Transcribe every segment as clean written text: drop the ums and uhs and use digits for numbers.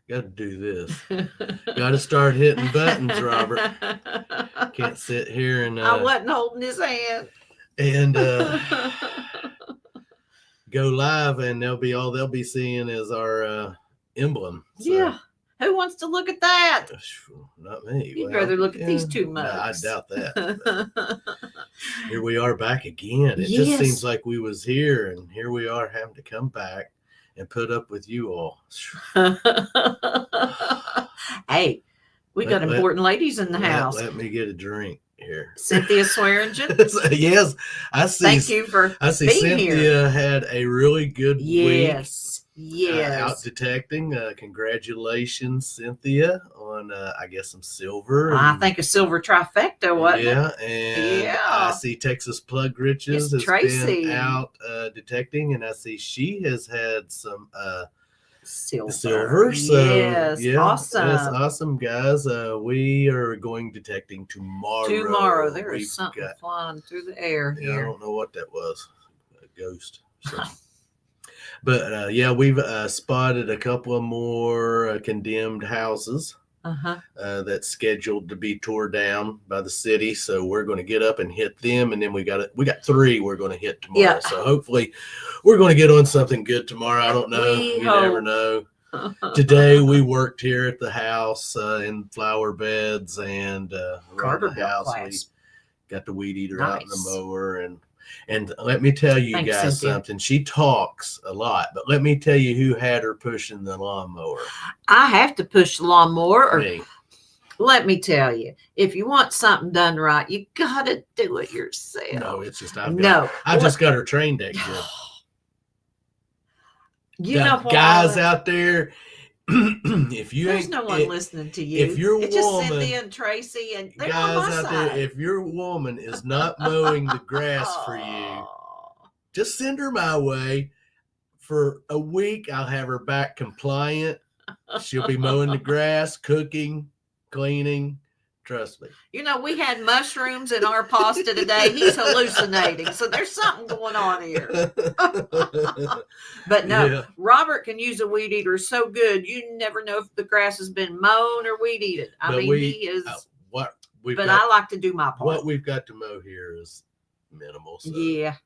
Got to do this. Got to start hitting buttons, Robert. Can't sit here and I wasn't holding his hand. and go live, and they'll be seeing is our emblem. So, Yeah. Who wants to look at that? not me. You'd rather look at these two No, I mugs. doubt that. Here we are back again. It Yes. just seems like we was here, and here we are having to come back and put up with you all. Hey, we got important ladies in the house. Let me get a drink here. Cynthia Swearingen. Yes, I see. Thank you for I see being Cynthia here. had a really good week. Yes. Out detecting. Congratulations, Cynthia, on I guess some silver. I think a silver trifecta, wasn't it? And I see Texas Plug Riches has Tracy. been out detecting, and I see she has had some silver. So yes, awesome. That's awesome, guys. We are going detecting tomorrow. There is something flying through the air here. Yeah, I don't know what that was. A ghost. So. But we've spotted a couple of more condemned houses that's scheduled to be tore down by the city. So we're going to get up and hit them, and then we got 3 we're going to hit tomorrow. Yeah. So hopefully we're going to get on something good tomorrow. I don't know. You never know. Today we worked here at the house in flower beds and around the house. Class. We got the weed eater out in the mower, and let me tell you guys something. She talks a lot, but let me tell you who had her pushing the lawnmower. I have to push the lawnmower. Or me. Let me tell you, if you want something done right, you got to do it yourself. No, it's just I just got her trained that good. You know what? Guys out there, if you there's no one listening to you. If your it's woman, just Cynthia and Tracy and they're guys on my out side. there, if your woman is not mowing the grass for you, just send her my way. For a week, I'll have her back compliant. She'll be mowing the grass, cooking, cleaning. Trust me. You know, we had mushrooms in our pasta today. He's hallucinating. So there's something going on here. But no, Robert can use a weed eater so good. You never know if the grass has been mown or weed eaten. He is. I like to do my part. What we've got to mow here is minimal. So yeah.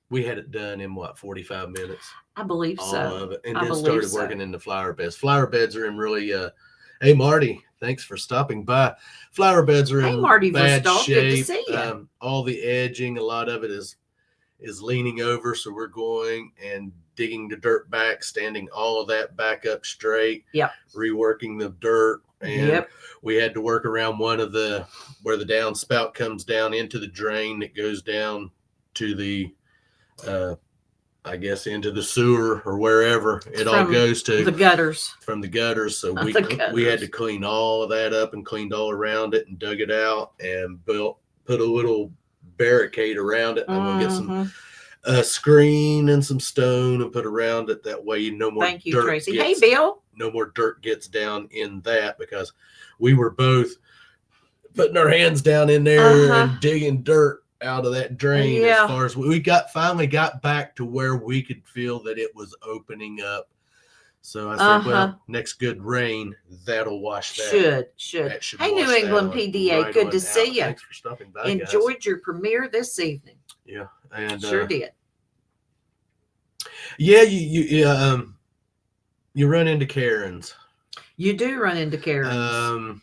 We had it done in 45 minutes? I believe so. All of it. And then started working in the flower beds. Flower beds are in really, hey, Marty, thanks for stopping by. Flower beds are in bad shape. Good to see you. All the edging, a lot of it is leaning over. So we're going and digging the dirt back, standing all of that back up straight. Yep. Reworking the dirt. And we had to work around where the downspout comes down into the drain that goes down to the I guess into the sewer or wherever it all goes to the gutters. From the gutters. So we had to clean all of that up and cleaned all around it and dug it out and put a little barricade around it. I'm gonna get some screen and some stone and put around it. That way no more Thank you, dirt Tracy. Hey, Bill. No more dirt gets down in that, because we were both putting our hands down in there and digging dirt out of that drain. As far as we finally got back to where we could feel that it was opening up. So I said, well, next good rain, that'll wash that. Should. Hey, New England PDA, good to see you. Thanks for stopping by, Enjoyed guys. your premiere this evening. Yeah, and sure did. Yeah, you run into Karens. You do run into Karens.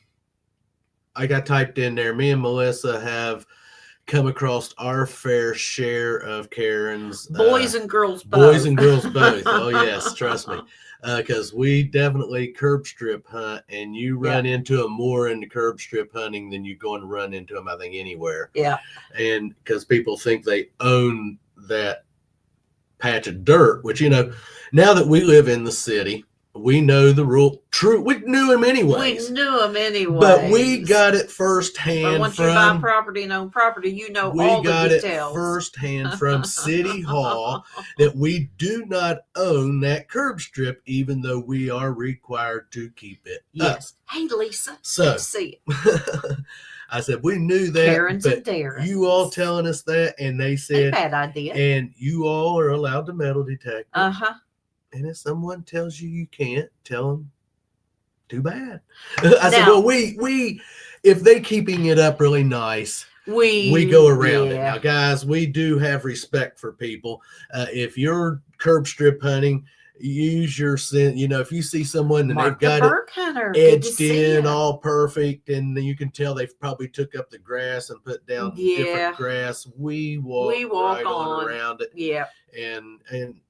I got typed in there. Me and Melissa have come across our fair share of Karens. Boys and girls both. Boys and girls both. Oh, yes. Trust me. Because we definitely curb strip hunt, and you run into them more in the curb strip hunting than you're going to run into them, I think, anywhere. Yeah. And because people think they own that patch of dirt, which, now that we live in the city, we know the rule. True, we knew him anyway. But we got it firsthand. But once you buy property and own property, you know all the details. We got it firsthand from City Hall that we do not own that curb strip, even though we are required to keep it. Yes. Hey, Lisa. So see it. I said, we knew that, Karens and Darrens. You all telling us that, and they said, bad idea. And you all are allowed to metal detect. Uh-huh. And if someone tells you you can't, tell them too bad. I said, well, we if they keeping it up really nice, we go around it. Now, guys, we do have respect for people. If you're curb strip hunting, use your sense. You know, if you see someone and they've got it edged in all perfect, and you can tell they've probably took up the grass and put down different grass, we walk right on around it. Yeah. And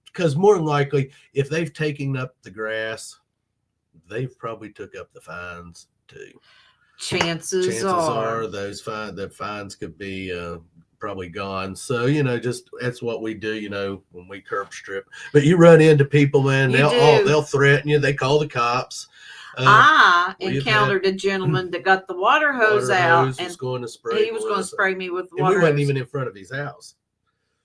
because more than likely, if they've taken up the grass, they've probably took up the fines too. Chances are those fines could be probably gone. So, you know, just that's what we do, you know, when we curb strip. But you run into people, man, they'll threaten you. They call the cops. I encountered a gentleman that got the water hose out and was going to spray. He was going to spray me with the water hose. We wasn't even in front of his house.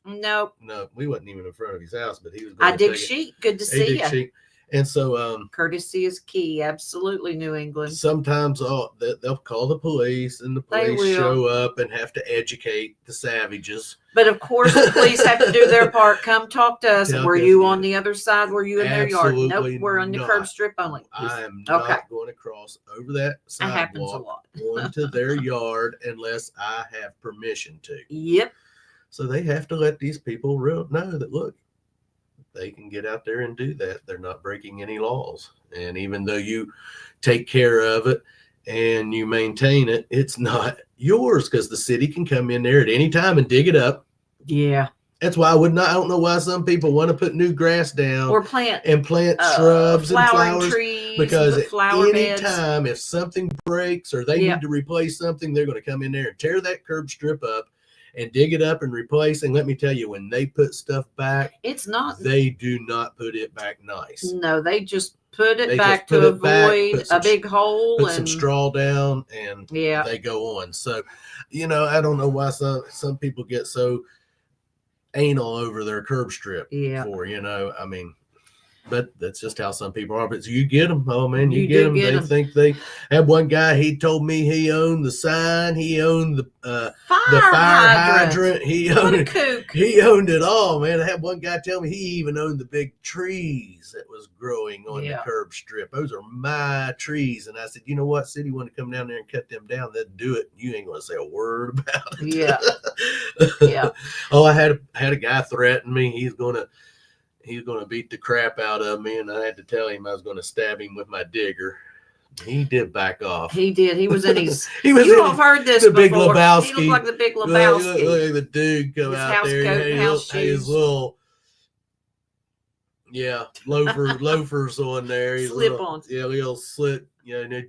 Nope. No, we wasn't even in front of his house, but he was. I dig sheep. Good to see you. And so, courtesy is key. Absolutely, New England. Sometimes they'll call the police, and the police show up and have to educate the savages. But of course, the police have to do their part. Come talk to us. Were you on the other side? Were you in their yard? Nope, we're on the curb strip only. I am not going to cross over that sidewalk. That happens a lot. Going to their yard unless I have permission to. Yep. So they have to let these people know that, look, they can get out there and do that. They're not breaking any laws. And even though you take care of it and you maintain it, it's not yours, because the city can come in there at any time and dig it up. Yeah. That's why I don't know why some people want to put new grass down or plant shrubs and flowers, trees, because at any time, if something breaks or they need to replace something, they're going to come in there and tear that curb strip up and dig it up and replace. And let me tell you, when they put stuff back, they do not put it back nice. No, they just put it back to avoid a big hole, put some straw down, and they go on. So, you know, I don't know why some people get so anal over their curb strip for, you know, I mean, but that's just how some people are. But you get them. Oh man, you get them. They think they have. One guy, he told me he owned the sign, he owned the fire hydrant, he owned it all, man. I had one guy tell me he even owned the big trees that was growing on the curb strip. Those are my trees. And I said, you know what, city want to come down there and cut them down, they'll do it. You ain't going to say a word about it. Yeah. Oh, I had a guy threaten me. He's going to beat the crap out of me, and I had to tell him I was going to stab him with my digger. He did back off. He did. He was in his. You have heard this before. Big Lebowski. He looked like the Big Lebowski. Look at the dude come out there. His little, loafers on there. Slip-ons. Little slip.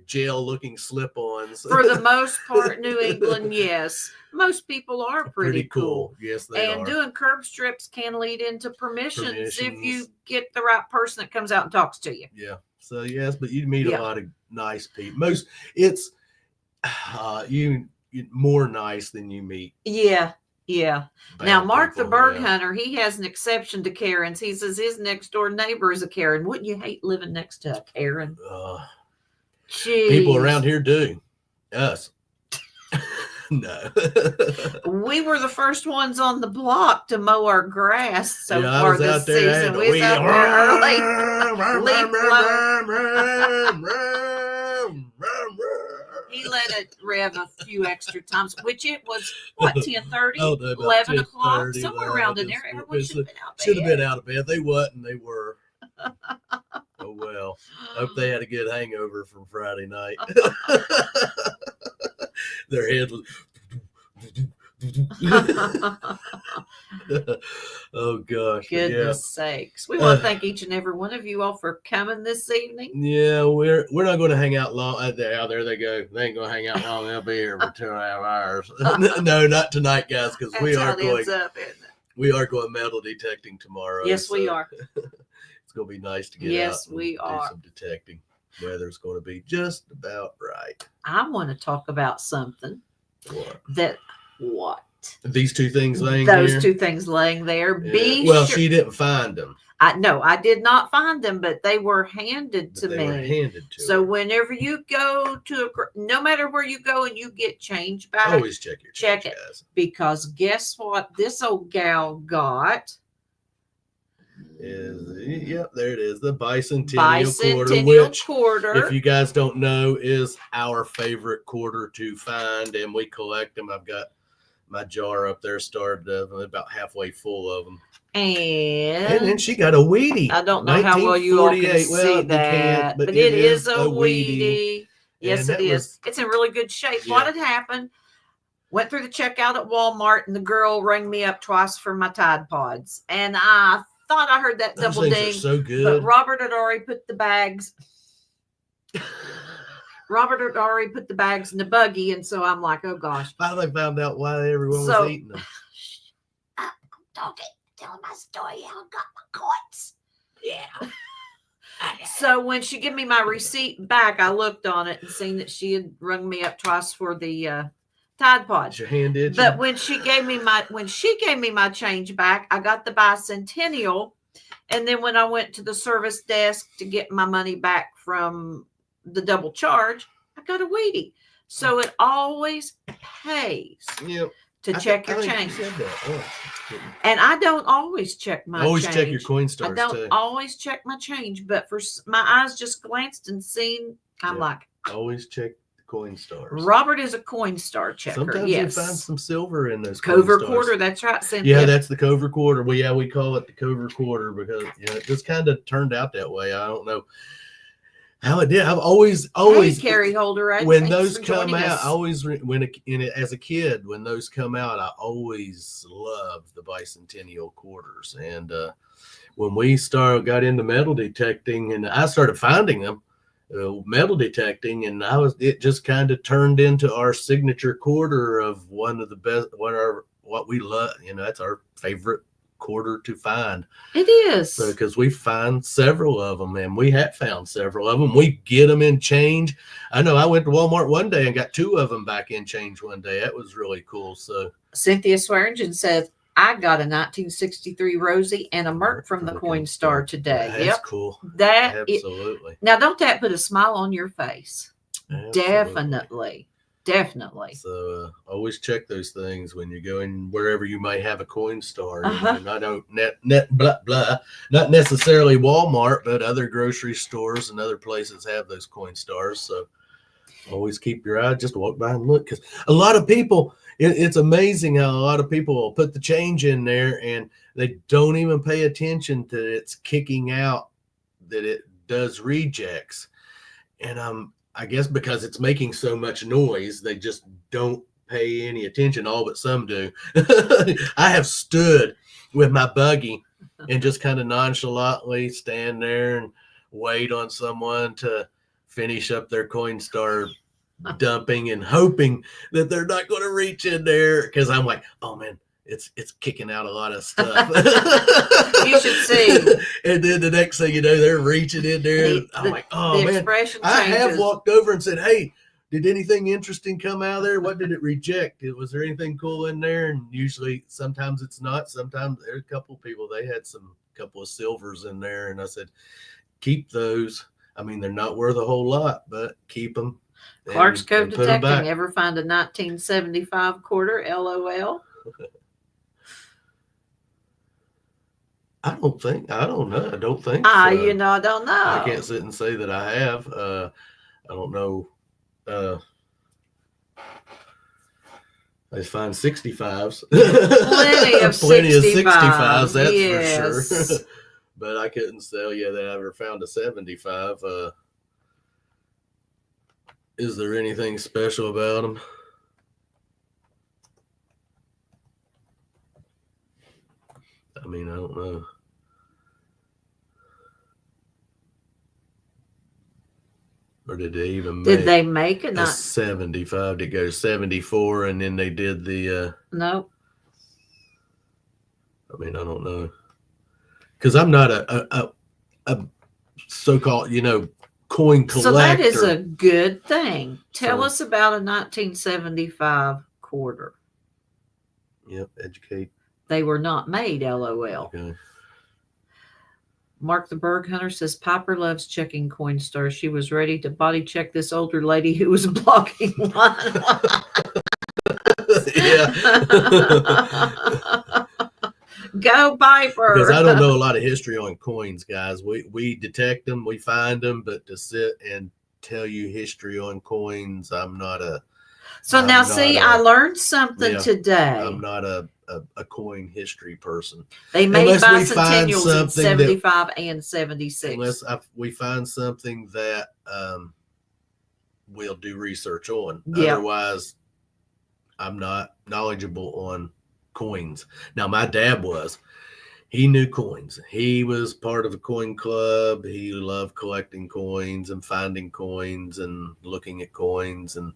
Jail-looking slip-ons. For the most part, New England, yes. Most people are pretty cool. Yes, they are. And doing curb strips can lead into permissions if you get the right person that comes out and talks to you. Yeah. So, yes, but you meet a lot of nice people. It's you more nice than you meet. Yeah. Now, Mark the bird hunter, he has an exception to Karens. He says his next door neighbor is a Karen. Wouldn't you hate living next to a Karen? People around here do. Us. No. We were the first ones on the block to mow our grass so far this season. We was out there early. He let it rev a few extra times, which it was, 10:30, 11 o'clock, somewhere around in there. Everyone should have been out of bed. They wasn't, they were. Oh, well. Hope they had a good hangover from Friday night. Their head was. Oh gosh. Goodness sakes. We want to thank each and every one of you all for coming this evening. Yeah, we're not going to hang out long. There they go. They ain't going to hang out long. They'll be here for 2.5 hours. No, not tonight, guys, because we are going metal detecting tomorrow. Yes, we are. It's going to be nice to get out and do some detecting. Weather's going to be just about right. I want to talk about something. What? These two things laying there? Those two things laying there. Yeah. She didn't find them. I did not find them, but they were handed to me. So whenever you go no matter where you go and you get change back, always check your change, guys. Because guess what? This old gal got. Yep, there it is. The bicentennial quarter, which, if you guys don't know, is our favorite quarter to find, and we collect them. I've got my jar up there started about halfway full of them. And then she got a Wheatie. I don't know how well you all can see that, but it is a Wheatie. Yes, it is. It's in really good shape. Yeah. What had happened? Went through the checkout at Walmart, and the girl rang me up twice for my Tide Pods, and I thought I heard that double ding. So good. But Robert had already put the bags. Robert had already put the bags in the buggy, and so I'm like, oh gosh. Finally found out why everyone was eating them. I'm talking, telling my story. I got my coins. Yeah. So when she gave me my receipt back, I looked on it and seen that she had rung me up twice for the Tide Pods. Your hand itching? But when she gave me my change back, I got the bicentennial, and then when I went to the service desk to get my money back from the double charge, I got a Wheatie. So it always pays to check your change. And I don't always check my change. Check your Coinstars. I don't always check my change, but for my eyes just glanced and seen, I'm like, always check Coinstars. Robert is a Coinstar checker. Sometimes you find some silver in those Cover quarter. That's right, Cynthia. Yeah, that's the Cover quarter. Well, we call it the Cover quarter because it just kind of turned out that way. I don't know how it did. I've always Carrie Holder. When those come out, as a kid, when those come out, I always loved the bicentennial quarters. And when we got into metal detecting, and I started finding them. Metal detecting, and it just kind of turned into our signature quarter of one of the best, what we love. That's our favorite quarter to find. It is. Because we find several of them, and we have found several of them. We get them in change. I know I went to Walmart one day and got 2 of them back in change one day. That was really cool. So Cynthia Swearingen says, I got a 1963 Rosie and a Merc from the Coinstar today. That's cool. Absolutely. Now, don't that put a smile on your face? Absolutely. Definitely. So always check those things when you're going wherever you might have a Coinstar. Not necessarily Walmart, but other grocery stores and other places have those Coinstars. So always keep your eye, just walk by and look, because a lot of people, it's amazing how a lot of people will put the change in there and they don't even pay attention to it's kicking out, that it does rejects. And I guess because it's making so much noise, they just don't pay any attention, all but some do. I have stood with my buggy and just kind of nonchalantly stand there and wait on someone to finish up their Coinstar dumping and hoping that they're not going to reach in there, because I'm like, oh man, it's kicking out a lot of stuff. You should see. And then the next thing you know, they're reaching in there. I'm like, oh man, I have walked over and said, hey, did anything interesting come out of there? What did it reject? Was there anything cool in there? And usually, sometimes it's not. Sometimes there's a couple of people, they had couple of silvers in there. And I said, keep those. I mean, they're not worth a whole lot, but keep them. Clark's Cove Detecting. Ever find a 1975 quarter? LOL. I don't think so. I don't know. I don't know. I can't sit and say that I have. I don't know. I find 65s. Plenty of 65s. That's for sure. But I couldn't tell you that I ever found a 75. Is there anything special about them? I mean, I don't know. Or did they even make a 75 to go 74, and then they did the nope. I mean, I don't know, because I'm not a so-called coin collector. So that is a good thing. Tell us about a 1975 quarter. Yep, educate. They were not made, LOL. Okay. Mark the Berg Hunter says Piper loves checking Coinstar. She was ready to body check this older lady who was blocking one. Yeah. Go Piper. Because I don't know a lot of history on coins, guys. We detect them, we find them, but to sit and tell you history on coins, I'm not a. So now, see, I learned something today. I'm not a coin history person. They made bicentennials in 75 and 76. Unless we find something that we'll do research on. Otherwise, I'm not knowledgeable on coins. Now, my dad was. He knew coins. He was part of a coin club. He loved collecting coins and finding coins and looking at coins. And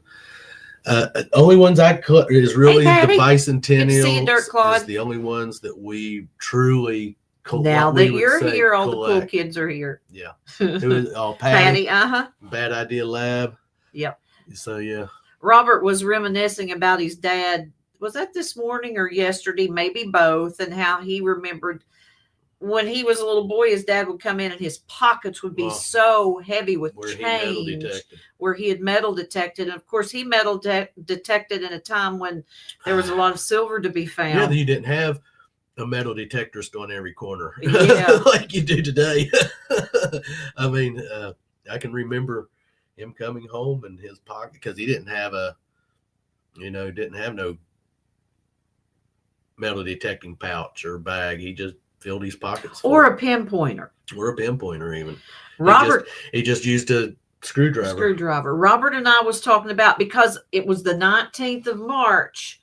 only ones I collect is really the bicentennial. Is the only ones that we truly collect. Now that you're here, all the cool kids are here. Yeah. It was all Patty. Bad Idea Lab. Yep. So, yeah. Robert was reminiscing about his dad. Was that this morning or yesterday? Maybe both. And how he remembered when he was a little boy, his dad would come in and his pockets would be so heavy with change where he had metal detected. And of course, he metal detected in a time when there was a lot of silver to be found. Yeah, you didn't have a metal detector on every corner yeah. like you do today. I mean, I can remember him coming home in his pocket because he didn't have no metal detecting pouch or bag. He just filled his pockets or a pinpointer even. Robert he just used a screwdriver. Robert and I was talking about, because it was the 19th of March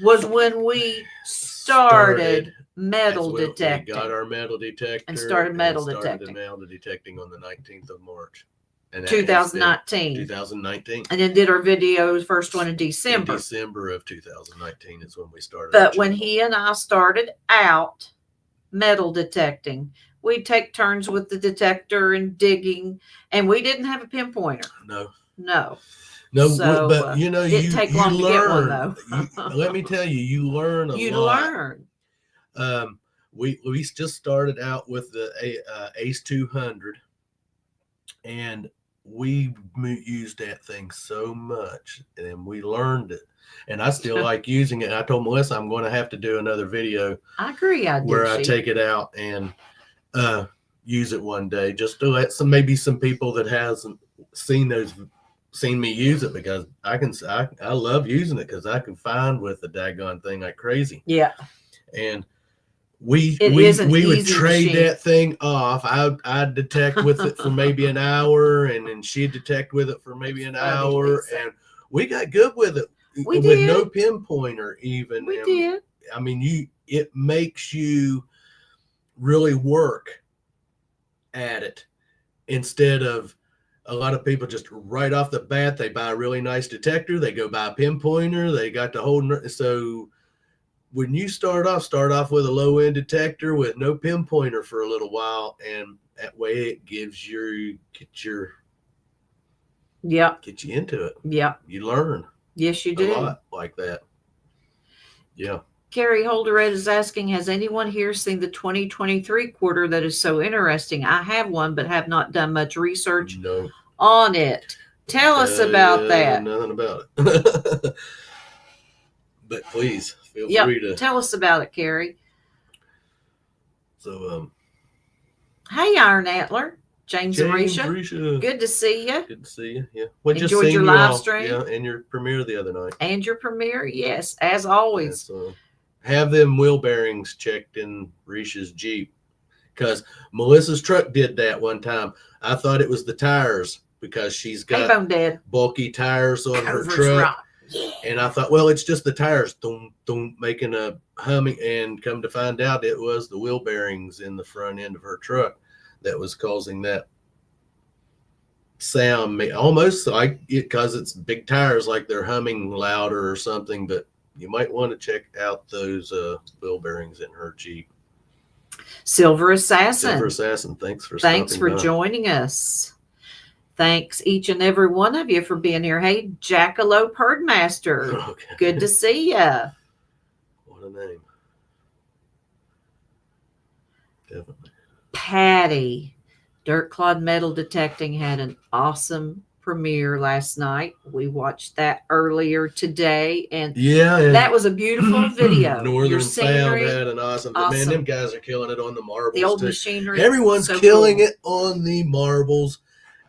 was when we started metal detecting. We got our metal detector and started metal detecting on the 19th of March. And 2019. And then did our videos, first one in December. December of 2019 is when we started. But when he and I started out metal detecting, we'd take turns with the detector and digging, and we didn't have a pinpointer. No, so, but you didn't take long to get one though. Let me tell you, you learn a lot. We just started out with the Ace 200, and we used that thing so much, and we learned it. And I still like using it. I told Melissa I'm going to have to do another video. I agree. I take it out and use it one day, just to let maybe some people that hasn't seen me use it, because I love using it because I can find with the daggone thing like crazy. Yeah. And we would trade that thing off. I'd detect with it for maybe an hour, and then she'd detect with it for maybe an hour, and we got good with it. With no pinpointer even. We did. I mean, it makes you really work at it, instead of a lot of people just right off the bat, they buy a really nice detector, they go buy a pinpointer, they got the whole. So when you start off with a low end detector with no pinpointer for a little while, and that way it gives get you into it. Yeah. You learn. Yes, you do. A lot like that. Yeah. Carrie Holderette is asking, has anyone here seen the 2023 quarter that is so interesting? I have one, but have not done much research on it. Tell us about that. Nothing about it. But please feel free to tell us about it, Carrie. So, hey, Iron Antler, James and Risha. Good to see you. Good to see you. Yeah. Enjoyed your live stream. Yeah, and your premiere the other night. And your premiere, yes, as always. Have them wheel bearings checked in Risha's Jeep, because Melissa's truck did that one time. I thought it was the tires, because she's got bulky tires on her truck. Yeah. And I thought, well, it's just the tires making a humming, and come to find out it was the wheel bearings in the front end of her truck that was causing that sound, almost like it, because it's big tires, like they're humming louder or something. But you might want to check out those wheel bearings in her Jeep. Silver Assassin, thanks for joining us. Thanks each and every one of you for being here. Hey, Jackalope Herdmaster. Okay. Good to see ya. What a name. Definitely. Patty, Dirt Clod Metal Detecting had an awesome premiere last night. We watched that earlier today, and yeah. that was a beautiful video. Northern Sound had an awesome. Man, them guys are killing it on the marbles. The old machinery. Everyone's so killing it on the marbles.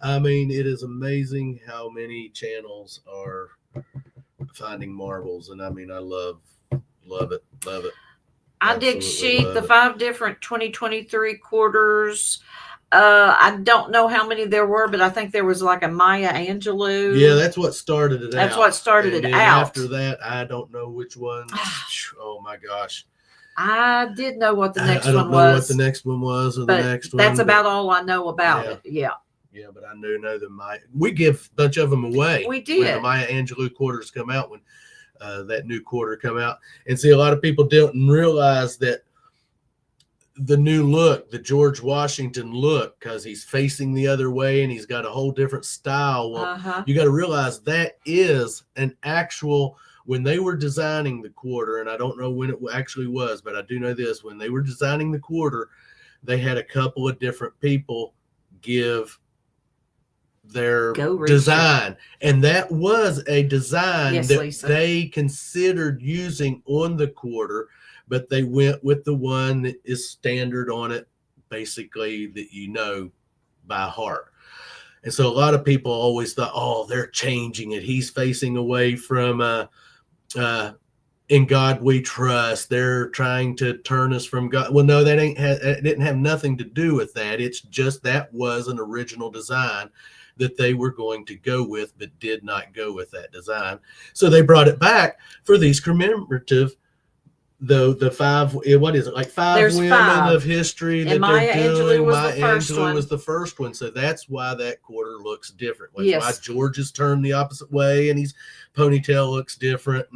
I mean, it is amazing how many channels are finding marbles, and I mean, I love it. I dig sheep, the 5 different 2023 quarters. I don't know how many there were, but I think there was like a Maya Angelou. Yeah, that's what started it out. That's what started it out. After that, I don't know which one. Oh my gosh. I did know what the next one was. I don't know what the next one was or the next one. That's about all I know about it. Yeah. Yeah, but I know the Maya. We give a bunch of them away. We did. When the Maya Angelou quarters come out, when that new quarter come out. And see, a lot of people didn't realize that the new look, the George Washington look, because he's facing the other way and he's got a whole different style. Well, you got to realize that is an actual, when they were designing the quarter, and I don't know when it actually was, but I do know this, when they were designing the quarter, they had a couple of different people give their design, and that was a design that they considered using on the quarter, but they went with the one that is standard on it, basically, that you know by heart. And so a lot of people always thought, oh, they're changing it, he's facing away from in God we trust, they're trying to turn us from God. Well, no, that it didn't have nothing to do with that. It's just that was an original design that they were going to go with, but did not go with that design. So they brought it back for these commemorative, the 5, what is it, like 5 There's women 5. of history that Maya they're doing. Angelou was Maya the first Angelou one. was the first one. So that's why that quarter looks different. That's yes. why George is turned the opposite way and his ponytail looks different.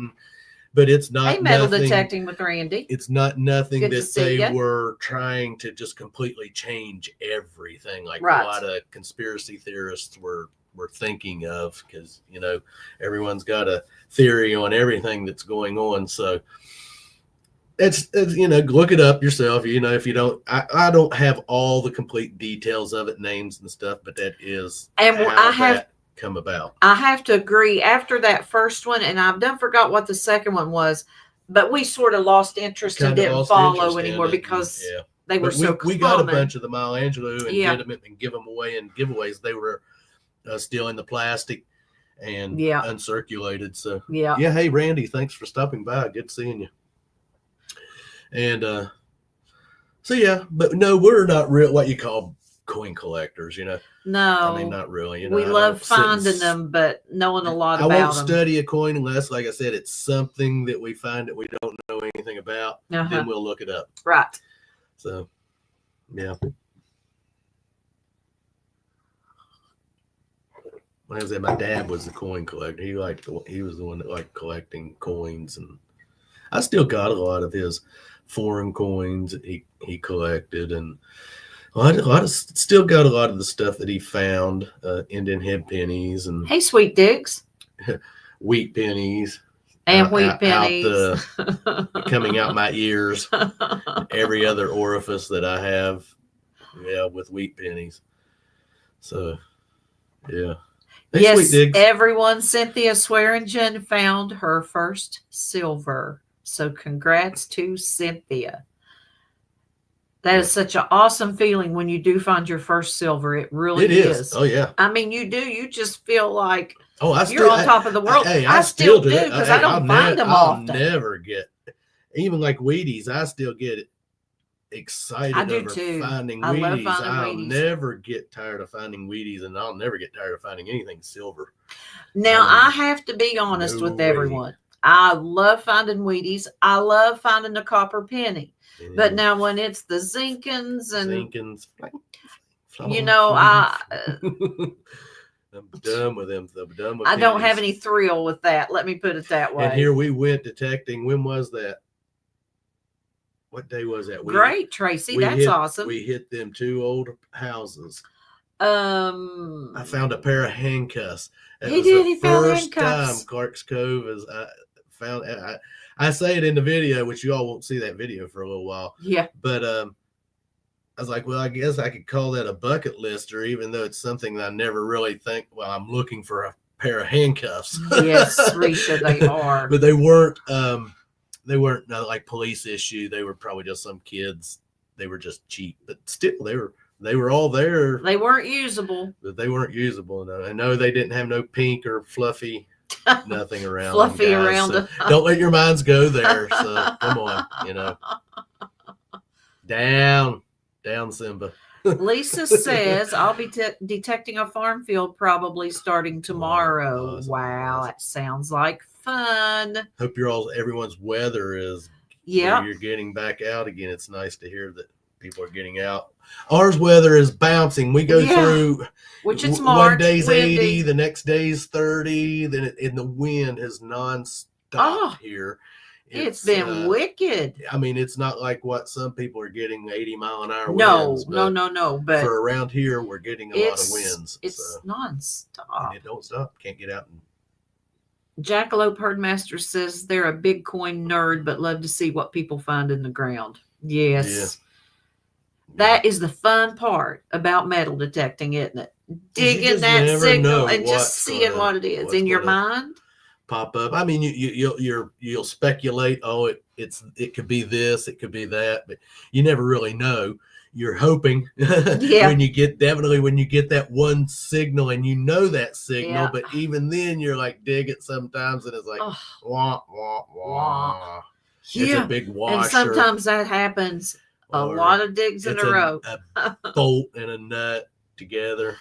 But it's not Hey, metal detecting with Randy. It's not nothing that they were trying to just completely change everything, like a lot of conspiracy theorists were thinking of, because you know everyone's got a theory on everything that's going on. So it's you know, look it up yourself. You know, if you don't, I don't have all the complete details of it, names and stuff, but that is that come about. I have to agree. After that first one, and I've done forgot what the second one was, but we sort of lost interest and didn't follow anymore because they were so common. We got a bunch of the Maya Angelou and did them and give them away in giveaways. They were still in the plastic and uncirculated. So yeah. Hey Randy, thanks for stopping by. Good seeing you. And so yeah, but no, we're not real what you call coin collectors, you know. No, I mean, not really. You know, we love finding them, but knowing a lot about them. I won't study a coin unless, like I said, it's something that we find that we don't know anything about. Then we'll look it up. Right. So, yeah. When I was there, my dad was the coin collector. He was the one that liked collecting coins, and I still got a lot of his foreign coins that he collected, and still got a lot of the stuff that he found, Indian head pennies and hey, sweet digs, wheat pennies and wheat pennies coming out my ears, every other orifice that I have, with wheat pennies. So, yeah. Hey, yes, everyone. Cynthia Swearingen found her first silver. So congrats to Cynthia. That is such an awesome feeling when you do find your first silver. It really is. Oh, yeah. I mean, you do. You just feel like you're on top of the world. I still do because I don't find them often. I'll never get, even like Wheaties, I still get excited over finding Wheaties. I'll never get tired of finding Wheaties, and I'll never get tired of finding anything silver. Now, I have to be honest with everyone. I love finding Wheaties. I love finding the copper penny. Yeah. But now when it's the Zinkins and you know, I'm done with them. I'm done with I don't have any thrill with that. Let me put it that way. And here we went detecting. When was that? What day was that? Great, Tracy. That's awesome. We hit them 2 old houses. I found a pair of handcuffs. He found handcuffs. First time Clark's Cove is found. I say it in the video, which you all won't see that video for a little while. Yeah. But I was like, well, I guess I could call that a bucket lister, even though it's something that I never really think, well, I'm looking for a pair of handcuffs. Yes, Risha, they are. But they weren't not like police issue. They were probably just some kids. They were just cheap, but still they were all there. They weren't usable. But they weren't usable. No, I know they didn't have no pink or fluffy nothing around. Fluffy them, around. So don't let your minds go there. So come on, down, Simba. Lisa says, I'll be detecting a farm field probably starting tomorrow. Wow, that sounds like fun. Hope everyone's weather is. Yeah, you're getting back out again. It's nice to hear that people are getting out. Ours weather is bouncing. We go through, which it's March. One day's windy. 80, the next day's 30. Then the wind is nonstop here. It's been wicked. I mean, it's not like what some people are getting 80-mile-an-hour winds. No. But for around here, we're getting a lot of winds. It's nonstop. And it don't stop. Can't get out. Jackalope Herdmaster says they're a Bitcoin nerd, but love to see what people find in the ground. Yes. Yeah. That is the fun part about metal detecting, isn't it? Digging that signal and just seeing what it is in your mind. Pop up. I mean, you'll speculate. Oh, it could be this, it could be that, but you never really know. You're hoping when you get that one signal and that signal, but even then you're like dig it sometimes and it's like wah wah wah. It's a big washer. And sometimes that happens a lot of digs in a row. A bolt and a nut together,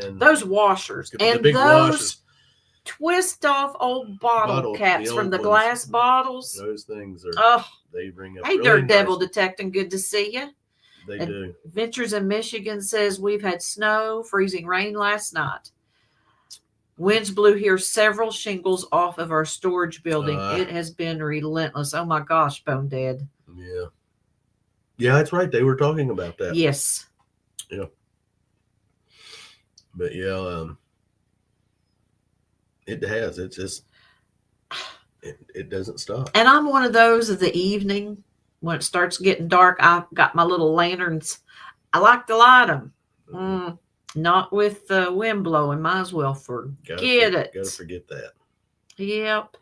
and those washers and those washers. Twist off old bottle caps from the glass bottles. Those things are they bring up. Hey, Dirt Devil Detecting, good to see you. They do. Ventures in Michigan says we've had snow, freezing rain last night. Winds blew here several shingles off of our storage building. It has been relentless. Oh my gosh, Bone Dead. Yeah. Yeah, that's right. They were talking about that. Yes. Yeah. But yeah, it has. It's just it doesn't stop. And I'm one of those of the evening when it starts getting dark. I've got my little lanterns. I like to light them. Not with the wind blowing. Might as well forget it. Gotta forget that. Yep.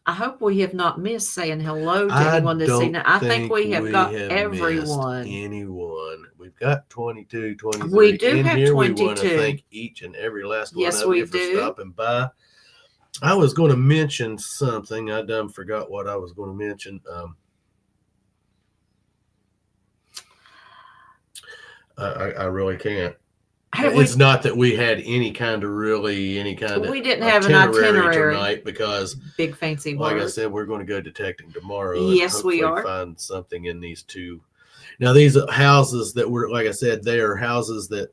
I hope we have not missed saying hello to anyone this evening. I think we have got everyone. Anyone. We've got 22, 23. We do have 22. We want to thank each and every last one of you for stopping by. I was going to mention something. I done forgot what I was going to mention. I really can't. It's not that we had any kind of we didn't have an itinerary tonight because big fancy like I said, we're going to go detecting tomorrow. Yes, we are. Find something in these two. Now these houses that were, like I said, they are houses that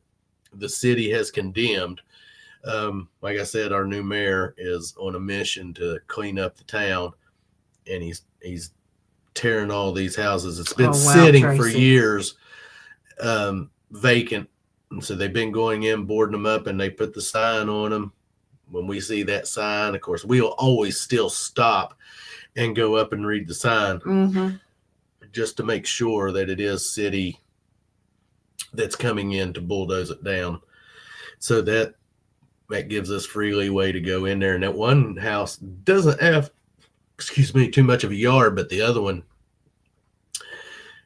the city has condemned. Like I said, our new mayor is on a mission to clean up the town, and he's tearing all these houses. It's been sitting for years, vacant. And so they've been going in, boarding them up, and they put the sign on them. When we see that sign, of course, we'll always still stop and go up and read the sign just to make sure that it is city that's coming in to bulldoze it down. So that gives us free leeway to go in there. And that one house doesn't have, too much of a yard, but the other one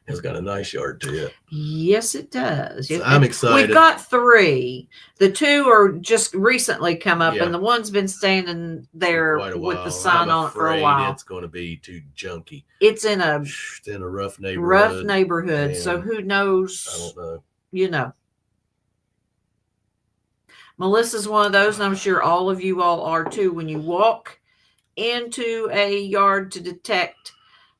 has got a nice yard to it. Yes, it does. So I'm excited. We've got 3. The 2 are just recently come up, and the one's been standing there with the sign on it for a while. It's going to be too junky. It's in a rough neighborhood. And so who knows? I don't know. Melissa's one of those, and I'm sure all of you all are too. When you walk into a yard to detect,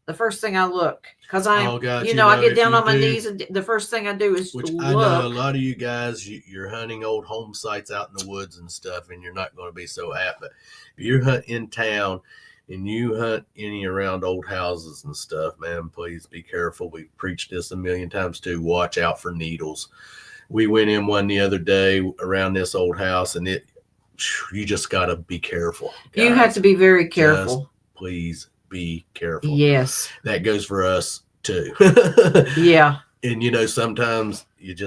the first thing I look, because I get down on my knees, and the first thing I do is look. I know a lot of you guys, you're hunting old home sites out in the woods and stuff, and you're not going to be so apt. But if you hunt in town and you hunt any around old houses and stuff, man, please be careful. We've preached this a million times too. Watch out for needles. We went in one the other day around this old house, and you just got to be careful. Guys. You have to be very careful. Just please be careful. Yes. That goes for us too. Yeah. And sometimes it's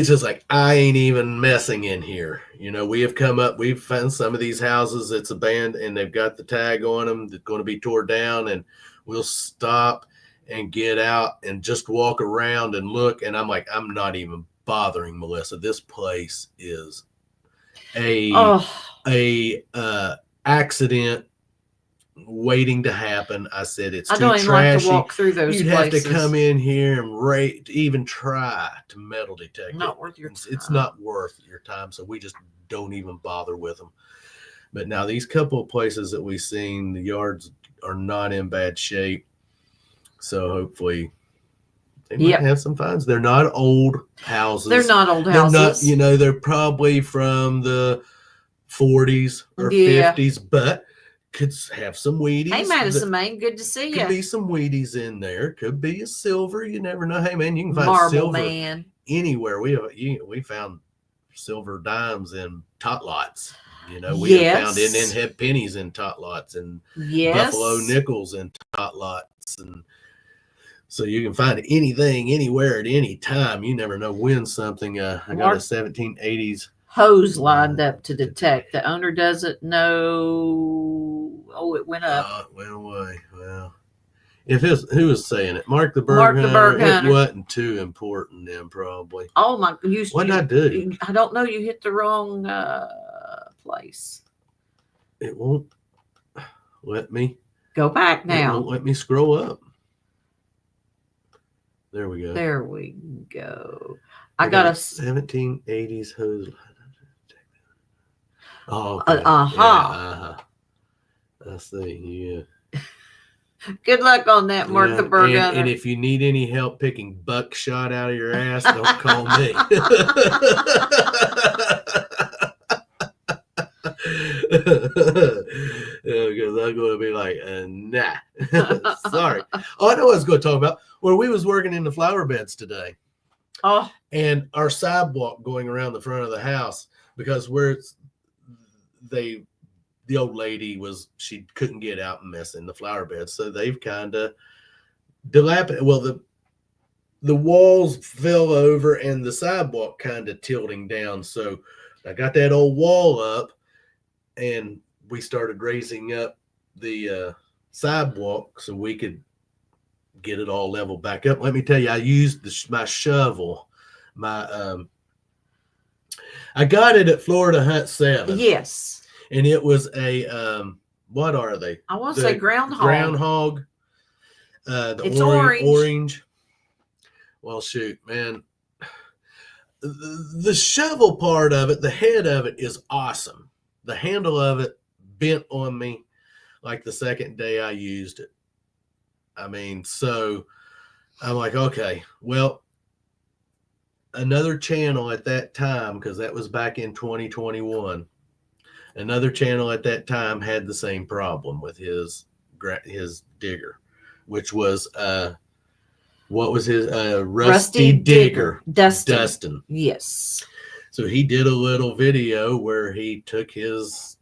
just like, I ain't even messing in here. We've found some of these houses that's abandoned and they've got the tag on them that's going to be tore down, and we'll stop and get out and just walk around and look. And I'm like, I'm not even bothering, Melissa. This place is a accident waiting to happen. I said it's too trashy. I don't even like to walk through those places. You'd have to come in here and even try to metal detect. Not worth your time. It's not worth your time, so we just don't even bother with them. But now these couple of places that we've seen, the yards are not in bad shape, so hopefully they might have some finds. They're not old houses. They're not old houses. They're not, they're probably from the 40s or 50s, but could have some Wheaties. Hey, Madison, man, good to see you. Could be some Wheaties in there. Could be a silver. You never know. Hey, man, you can find Marble silver man anywhere. We found silver dimes in tot lots. We have found and had pennies in tot lots, and buffalo nickels in tot lots, and so you can find anything anywhere at any time. You never know when something. I got a 1780s hose lined up to detect. The owner doesn't know. Oh, it went up. It went away. Well, who was saying it? Mark the Berg Hunter. It wasn't too important then, probably. Oh my! What did I do? I don't know. You hit the wrong place. It won't let me go back now. It won't let me scroll up. There we go. There we go. I got a 1780s hose. Oh, okay. I see. Yeah. Good luck on that, Mark the Berg Hunter. And if you need any help picking buckshot out of your ass, don't call me. Because I'm going to be like, nah. Sorry. Oh, I know what I was going to talk about. Where we was working in the flower beds today. Oh. And our sidewalk going around the front of the house, because the old lady she couldn't get out and mess in the flower beds, so they've kind of dilapidated. Well, the walls fell over and the sidewalk kind of tilting down, so I got that old wall up and we started raising up the sidewalk so we could get it all leveled back up. Let me tell you, I used my shovel. I got it at Florida Hunt 7. Yes. And it was a, what are they? I want to say groundhog. Groundhog. It's orange. Well, shoot, man. The shovel part of it, the head of it is awesome. The handle of it bent on me like the second day I used it. I mean, so I'm like, okay, well, another channel at that time, because that was back in 2021, another channel at that time had the same problem with his digger, which was what was his Rusty Digger. Dustin. Yes. So he did a little video where he took his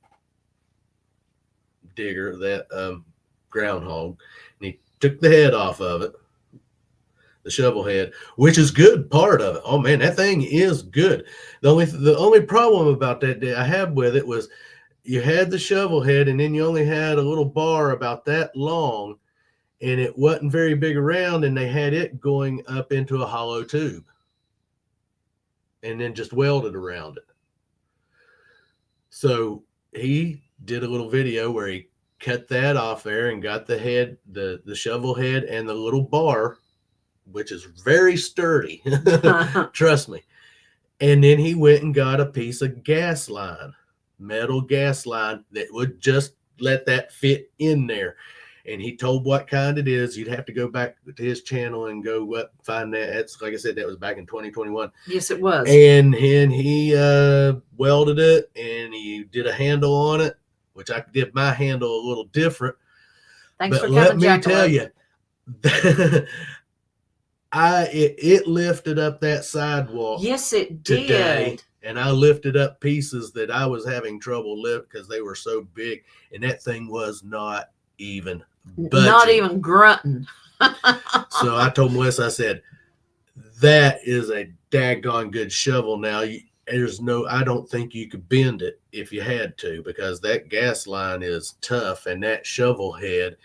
digger, that groundhog, and he took the head off of it, the shovel head, which is good part of it. Oh man, that thing is good. The only problem about that I had with it was you had the shovel head and then you only had a little bar about that long, and it wasn't very big around, and they had it going up into a hollow tube and then just welded around it. So he did a little video where he cut that off there and got the head, the shovel head and the little bar, which is very sturdy. Trust me. And then he went and got a piece of gas line, metal gas line that would just let that fit in there. And he told what kind it is. You'd have to go back to his channel and go find that. That's, like I said, that was back in 2021. Yes, it was. And he welded it and he did a handle on it, which I did my handle a little different. Thanks but for coming, let me tell you, it lifted up that sidewalk. Yes, it did. Today, and I lifted up pieces that I was having trouble lift because they were so big, and that thing was not even Not even grunting. So I told Melissa, I said, that is a daggone good shovel. Now, I don't think you could bend it if you had to, because that gas line is tough, and that shovel head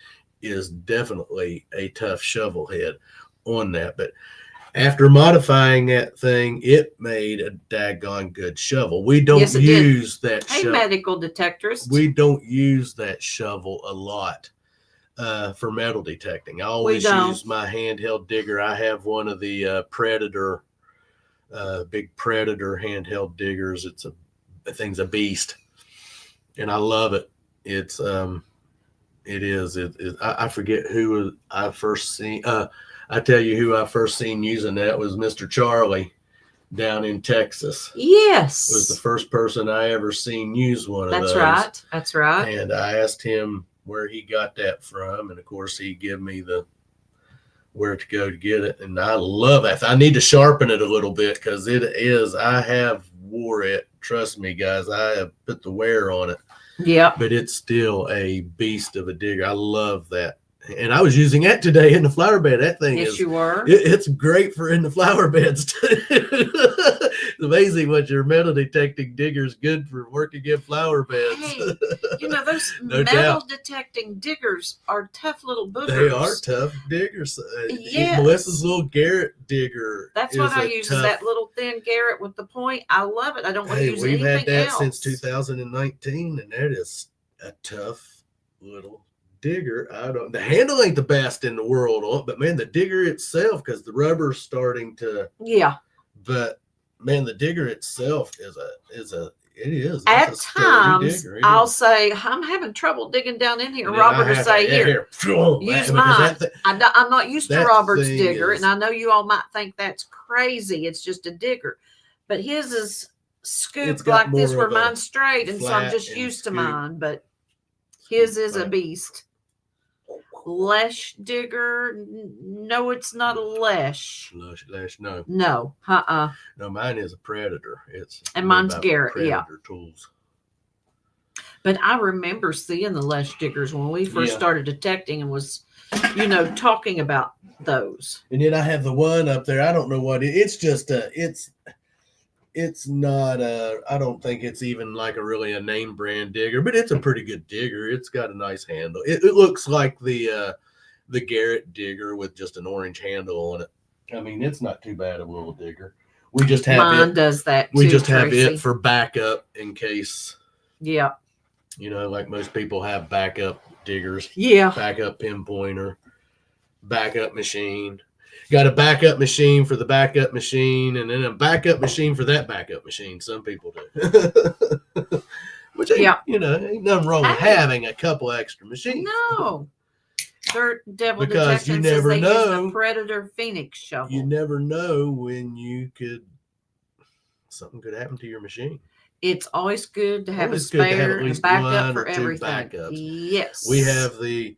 is definitely a tough shovel head on that. But after modifying that thing, it made a daggone good shovel. We don't use that shovel. Medical detectors. We don't use that shovel a lot for metal detecting. I always use my handheld digger. I have one of the Predator, big Predator handheld diggers. The thing's a beast, and I love it. It's I forget who I first seen. I tell you who I first seen using that was Mr. Charlie down in Texas. Yes. Was the first person I ever seen use one of those. That's right. And I asked him where he got that from. And of course he gave me where to go to get it. And I love it. I need to sharpen it a little bit, because I have wore it. Trust me, guys, I have put the wear on it. Yeah. But it's still a beast of a digger. I love that. And I was using that today in the flower bed. That thing you were. It's great for in the flower beds too. It's amazing what your metal detecting digger is good for working in flower beds. Hey, those metal detecting diggers are tough little boogers. They are tough diggers. Yes. Melissa's little Garrett digger. That's what I use, is that little thin Garrett with the point. I love it. I don't want to use anything else. We've had that since 2019, and that is a tough little digger. The handle ain't the best in the world on it, but man, the digger itself, because the rubber's starting to, but man, the digger itself is at times I'll say, I'm having trouble digging down in here. Robert will say, here, use mine. I'm not used to Robert's digger, and I know you all might think that's crazy. It's just a digger, but his is scooped like this, where mine's straight, and so I'm just used to mine. But his is a beast. Lesh digger? No, it's not a Lesh. Lesh, no. No, No, mine is a Predator. And mine's Garrett, Predator tools. But I remember seeing the Lesh diggers when we first started detecting, and was, talking about those. And then I have the one up there. I don't know what it's just it's not I don't think it's even like a name brand digger, but it's a pretty good digger. It's got a nice handle. It looks like the Garrett digger with just an orange handle on it. I mean, it's not too bad of a little digger. We just have mine does that too, we just have it for backup in case. Yeah. Like most people have backup diggers. Yeah. Backup pinpointer, backup machine. Got a backup machine for the backup machine, and then a backup machine for that backup machine. Some people do. Which ain't nothing wrong with having a couple extra machines. No. Dirt Devil because Detection you never says they know. use the Predator Phoenix shovel. You never know when something could happen to your machine. It's always good to have a spare, a backup for everything. Backups. Yes. We have the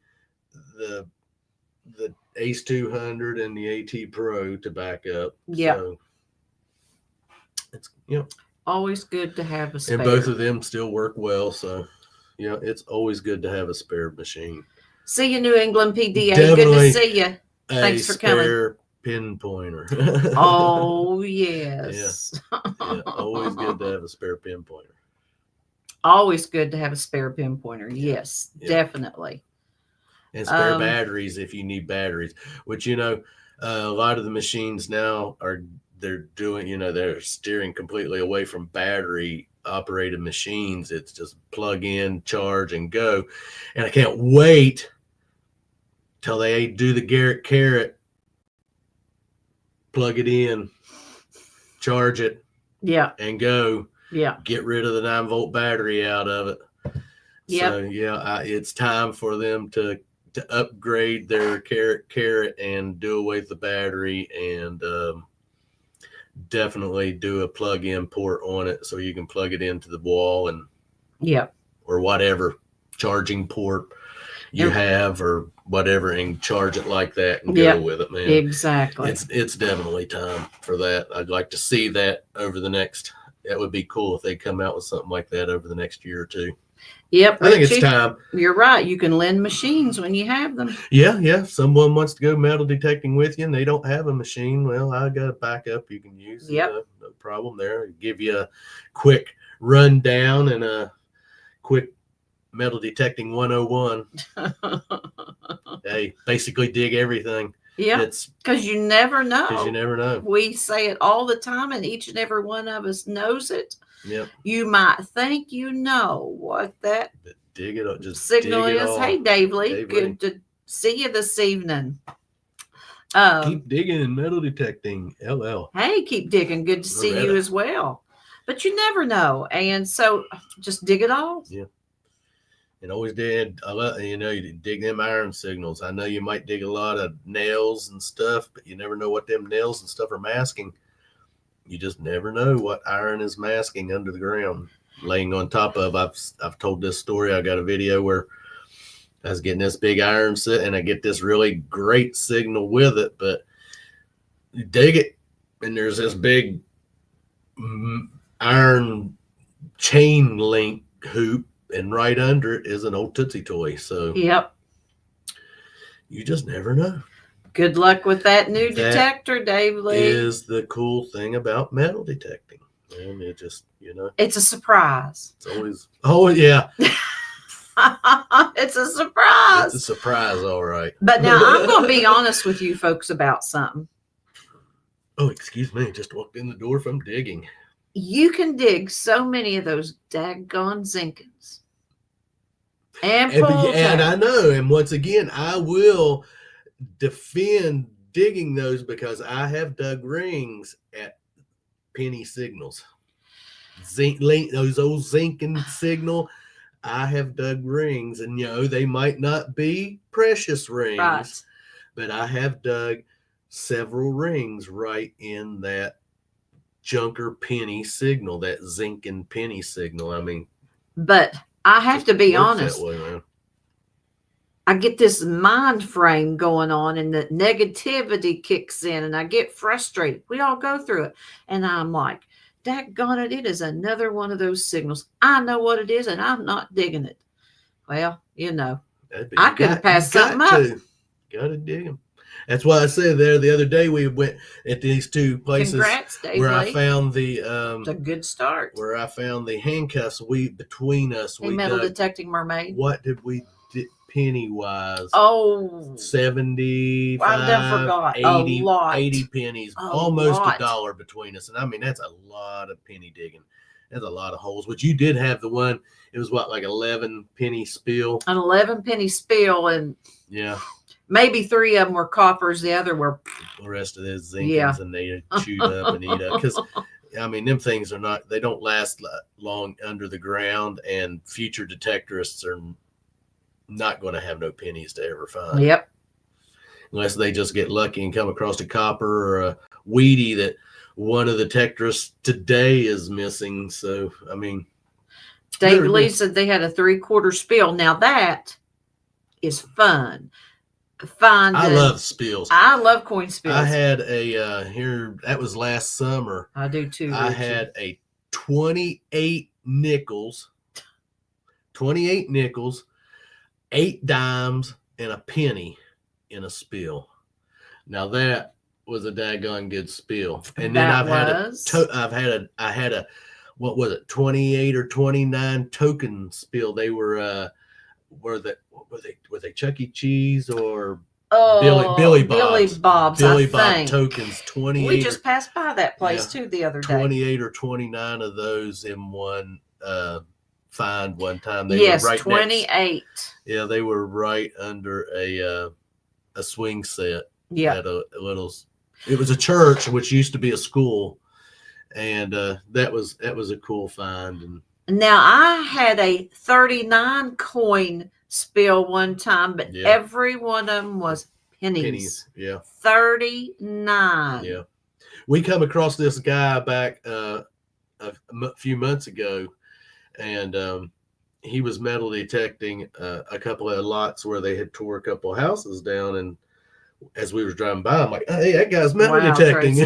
Ace 200 and the AT Pro to back up. Yeah. So it's always good to have a spare. And both of them still work well. So it's always good to have a spare machine. See you, New England PDA. Good to see you. Thanks for coming. Spare pinpointer. Oh yes. Yeah. Always good to have a spare pinpointer. Always good to have a spare pinpointer. Yes, definitely. And spare batteries if you need batteries, which a lot of the machines now they're doing, they're steering completely away from battery operated machines. It's just plug in, charge, and go. And I can't wait till they do the Garrett Carrot, plug it in, charge it, and go. Get rid of the 9-volt battery out of it. So it's time for them to upgrade their Carrot and do away with the battery, and definitely do a plug-in port on it so you can plug it into the wall and or whatever charging port you have or whatever, and charge it like that and go with it, man. Exactly. It's definitely time for that. I'd like to see that over the next. That would be cool if they come out with something like that over the next year or two. Yep. I think it's time. You're right. You can lend machines when you have them. Yeah. If someone wants to go metal detecting with you and they don't have a machine, well, I got a backup you can use. Yep. No problem there. Give you a quick rundown and a quick metal detecting 101. They basically dig everything. Yeah. Because you never know. We say it all the time, and each and every one of us knows it. Yep. You might think you know what that dig it up, just signal dig it is. all. Hey, Dave Lee, good to see you this evening. Keep digging and metal detecting. LL. Hey, keep digging. Good to see you as well. But you never know, and so just dig it all. Yeah. And always did. You dig them iron signals. I know you might dig a lot of nails and stuff, but you never know what them nails and stuff are masking. You just never know what iron is masking under the ground, laying on top of. I've told this story. I got a video where I was getting this big iron set, and I get this really great signal with it, but you dig it, and there's this big iron chain link hoop, and right under it is an old Tootsie toy. So yep, you just never know. Good luck with that new detector, Dave Lee. Is the cool thing about metal detecting. And it just, it's a surprise. It's always, oh, yeah. It's a surprise. It's a surprise, all right. But now I'm going to be honest with you folks about something. Oh, excuse me. Just walked in the door from digging. You can dig so many of those daggone Zinkins. And I know. And once again, I will defend digging those because I have dug rings at penny signals. Those old Zinkin signal. I have dug rings, and they might not be precious rings, right, but I have dug several rings right in that junker penny signal, that Zinkin penny signal. I mean, but I have to be honest. I get this mind frame going on, and the negativity kicks in, and I get frustrated. We all go through it, and I'm like, daggone it, it is another one of those signals. I know what it is, and I'm not digging it. Well, I could have passed something up. Gotta dig them. That's why I said there the other day we went at these two places. Congrats, Dave where Lee. I found the it's a good start. Where I found the handcuffs. Between us, we metal detecting mermaid. What did we penny wise? Oh, 75, I forgot. 80, a lot. 80 pennies, almost $1 between us. And I mean, that's a lot of penny digging. That's a lot of holes. But you did have the one, it was like 11 penny spill. An 11 penny spill, and yeah, maybe 3 of them were coppers. The other were the rest of this Zinkins, and they chewed up and eat up. Because I mean, them things they don't last long under the ground, and future detectorists are not going to have no pennies to ever find. Yep. Unless they just get lucky and come across a copper or a weedy that one of the detectorists today is missing. So, I mean. Dave Lee said they had a 3/4 spill. Now that is fun. I love spills. I love coin spills. I had that was last summer. I do too. I had a 28 nickels, 8 dimes, and a penny in a spill. Now that was a daggone good spill. And then I had a what was it, 28 or 29 token spill. They were were they Chuck E. Cheese or Billy Bob's Billy Bob tokens. 28. We just passed by that place too the other day. 28 or 29 of those in one find one time. They were right 28. Yeah, they were right under a swing set. Yeah, at a little. It was a church, which used to be a school, and that was a cool find. And now I had a 39 coin spill one time, but every one of them was pennies. Yeah, 39. Yeah, we come across this guy back a few months ago. And he was metal detecting a couple of lots where they had tore a couple of houses down, and as we were driving by, I'm like, hey, that guy's metal detecting.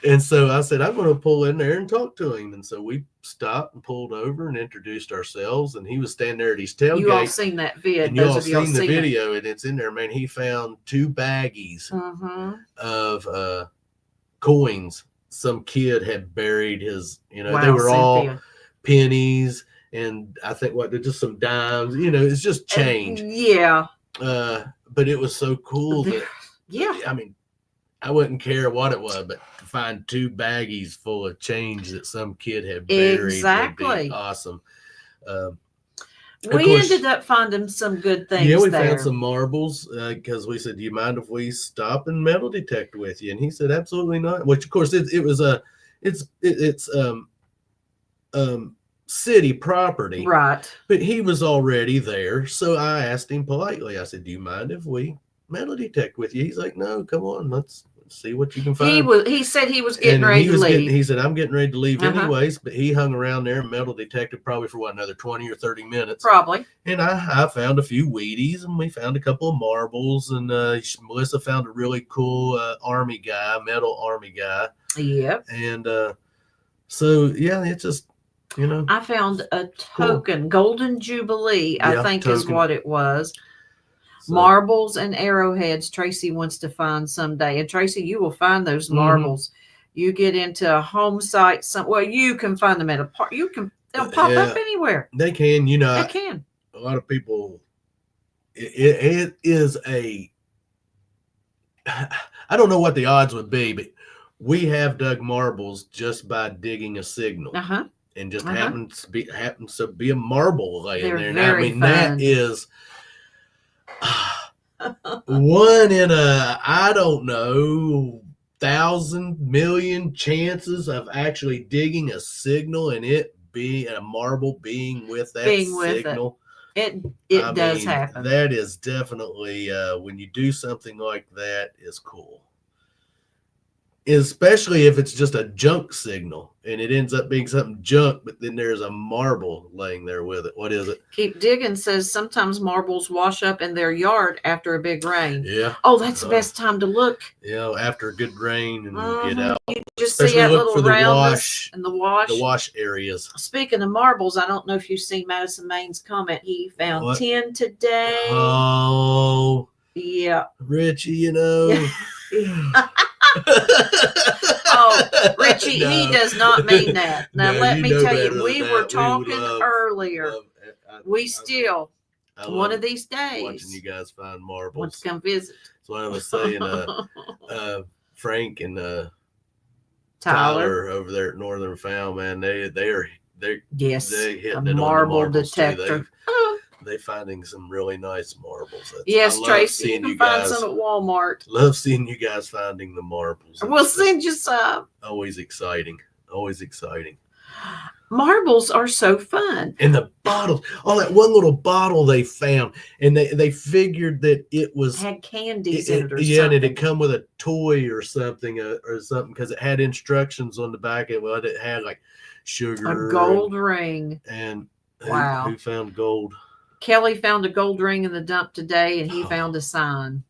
And so I said, I'm going to pull in there and talk to him. And so we stopped and pulled over and introduced ourselves. And he was standing there at his tailgate. You all seen that vid. And you all seen the video, and it's in there, man. He found 2 baggies of coins. Some kid had buried his, they were all pennies. And I think just some dimes, it's just change. But it was so cool that, I mean, I wouldn't care what it was, but to find 2 baggies full of change that some kid had buried would be awesome. We ended up finding some good things. Yeah, we found some marbles because we said, "Do you mind if we stop and metal detect with you?" And he said, "Absolutely not." Which, of course, it's city property, right? But he was already there, so I asked him politely. I said, "Do you mind if we metal detect with you?" He's like, "No, come on, let's see what you can find." He said he was getting ready to leave. He said, "I'm getting ready to leave anyways," but he hung around there and metal detected probably for another 20 or 30 minutes. Probably. And I found a few Wheaties, and we found a couple of marbles, and Melissa found a really cool metal army guy. Yep. And so, yeah, it's just, I found a token, Golden Jubilee, I think is what it was. So, marbles and arrowheads Tracy wants to find someday. And Tracy, you will find those marbles. You get into a home site, you can find them at a park. They'll pop up anywhere. They can, They can. A lot of people, it is I don't know what the odds would be, but we have dug marbles just by digging a signal. And just happens to be a marble laying there. Now, I mean, that is 1 in a, I don't know, 1,000 million chances of actually digging a signal and it being a marble being with that signal. It does happen. That is definitely when you do something like that is cool. Especially if it's just a junk signal and it ends up being something junk, but then there's a marble laying there with it. What is it? Keep Digging says sometimes marbles wash up in their yard after a big rain. Yeah. Oh, that's the best time to look. After a good rain and get out. You just see that little roundness and the wash areas. Speaking of marbles, I don't know if you've seen Madison Main's comment. He found 10 today. Oh. Yeah. Richie, Oh, Richie, no. He does not mean that. Now, let me tell you, we were talking earlier. One of these days, watching you guys find marbles. Want to come visit. That's what I was saying. Frank and Tyler over there at Northern Found, man, they're hitting a marble detector. They finding some really nice marbles. Yes, Tracy, you can find some at Walmart. Love seeing you guys finding the marbles. We'll send you some. Always exciting. Marbles are so fun. And the bottles, that one little bottle they found, and they figured that it had candies in it or something. Yeah, and it had come with a toy or something, because it had instructions on the back. It had like sugar, a gold ring, and wow, who found gold? Kelly found a gold ring in the dump today, and he found a sign.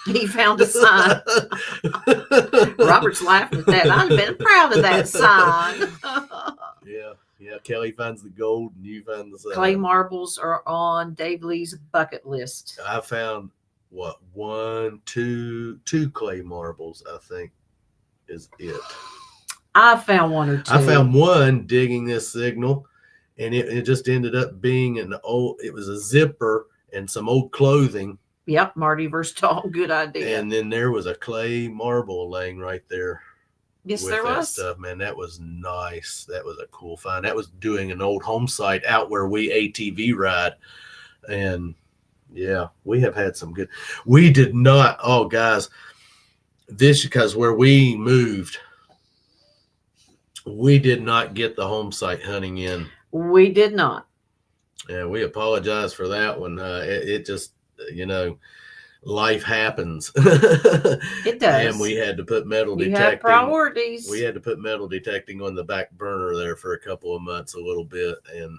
He found a sign. Robert's laughing at that. I'd have been proud of that sign. Yeah. Kelly finds the gold, and you find the sign. Clay marbles are on Dave Lee's bucket list. I found two clay marbles, I think, is it. I found 1 or 2. I found one digging this signal. And it just ended up being it was a zipper and some old clothing. Yep, Marty Verstall, good idea. And then there was a clay marble laying right there. Yes, there was. Stuff, man, that was nice. That was a cool find. That was doing an old home site out where we ATV ride. And yeah, we have had some good. We did not. Oh, guys, because where we moved, we did not get the home site hunting in. We did not. Yeah, we apologize for that one. It just, life happens. It does. And we had to put metal detecting. You have priorities. We had to put metal detecting on the back burner there for a couple of months, a little bit, and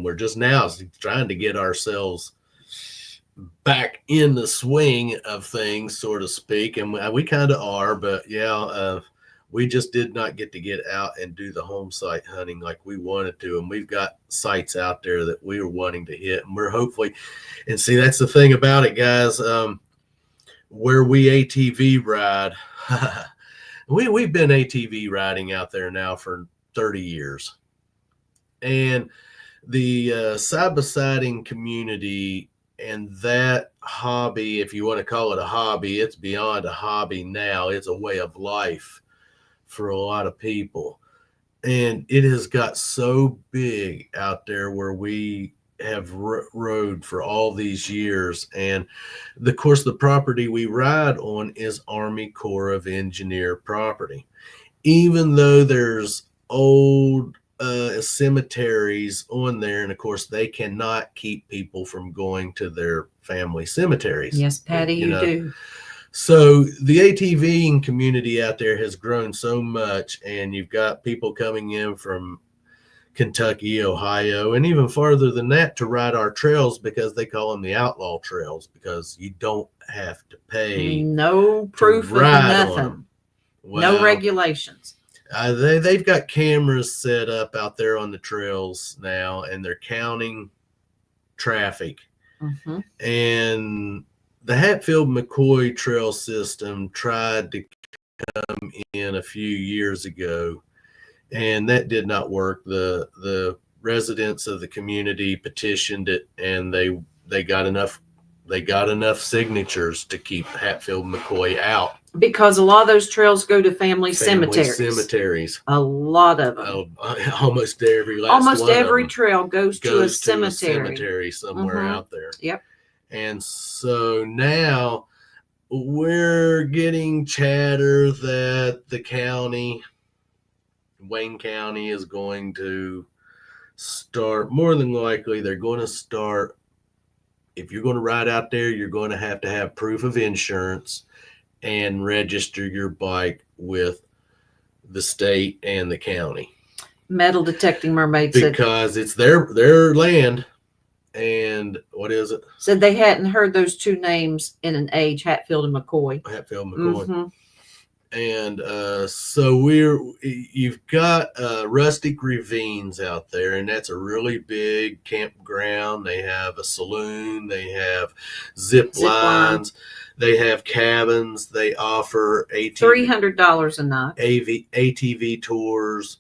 we're just now trying to get ourselves back in the swing of things, so to speak, and we kind of are. But yeah, we just did not get to get out and do the home site hunting like we wanted to, and we've got sites out there that we are wanting to hit, and we're hopefully. And see, that's the thing about it, guys. Where we ATV ride, we've been ATV riding out there now for 30 years, and the side-by-siding community and that hobby, if you want to call it a hobby, it's beyond a hobby now. It's a way of life for a lot of people, and it has got so big out there where we have rode for all these years. And of course, the property we ride on is Army Corps of Engineer property, even though there's old cemeteries on there, and of course they cannot keep people from going to their family cemeteries. Yes, Patty, you do. So the ATVing community out there has grown so much, and you've got people coming in from Kentucky, Ohio, and even farther than that to ride our trails, because they call them the outlaw trails, because you don't have to pay. No proof of nothing. Well, no regulations. They've got cameras set up out there on the trails now, and they're counting traffic. Mm-hmm. And the Hatfield-McCoy trail system tried to come in a few years ago, and that did not work. The residents of the community petitioned it, and they got enough signatures to keep Hatfield-McCoy out. Because a lot of those trails go to family cemeteries. A lot of them. Almost every last Almost one every of them trail goes to a cemetery. A cemetery somewhere out there. Yep. And so now we're getting chatter that the county, Wayne County, is going to start, more than likely, they're going to start, if you're going to ride out there, you're going to have proof of insurance and register your bike with the state and the county. Metal detecting mermaid said, because it's their land. And what is it? Said they hadn't heard those two names in an age, Hatfield and McCoy. Hatfield-McCoy. Mm-hmm. And so you've got Rustic Ravines out there, and that's a really big campground. They have a saloon, they have zip lines, they have cabins, they offer $300 a night ATV tours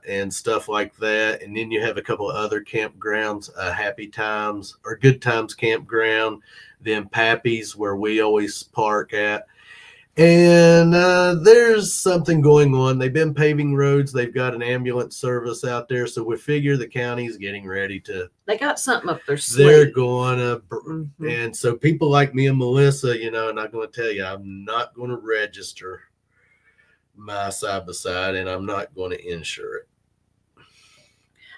and stuff like that. And then you have a couple of other campgrounds, Happy Times or Good Times Campground, then Pappy's, where we always park at. And there's something going on. They've been paving roads. They've got an ambulance service out there. So we figure the county's getting ready to. They got something up their sleeve. They're going to. Mm-hmm. And so people like me and Melissa, and I'm going to tell you, I'm not going to register my side-by-side, and I'm not going to insure it.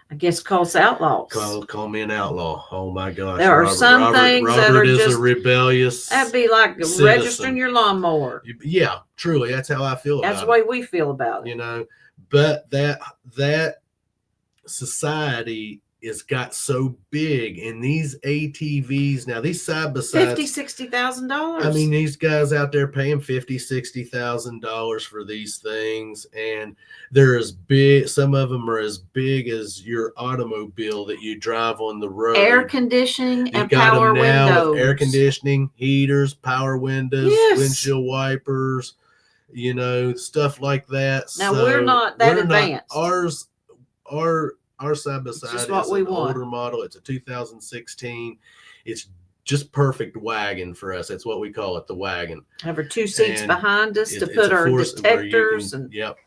I guess call us outlaws. Call me an outlaw. Oh my gosh! There are some things that are just a rebellious. That'd be like citizen. Registering your lawnmower. Yeah, truly, that's how I feel about it. That's the way we feel about it. But that society is got so big, and these ATVs now, these side-by-sides, $50,000-$60,000. I mean, these guys out there paying $50,000-$60,000 for these things, and they're as big. Some of them are as big as your automobile that you drive on the road. Air conditioning and power windows. Air conditioning, heaters, power windows, windshield wipers, stuff like that. Now we're not that advanced. Our side-by-side is an older model. It's a 2016. It's just perfect wagon for us. That's what we call it, the wagon. Have our two seats behind us to put our detectors. Yep.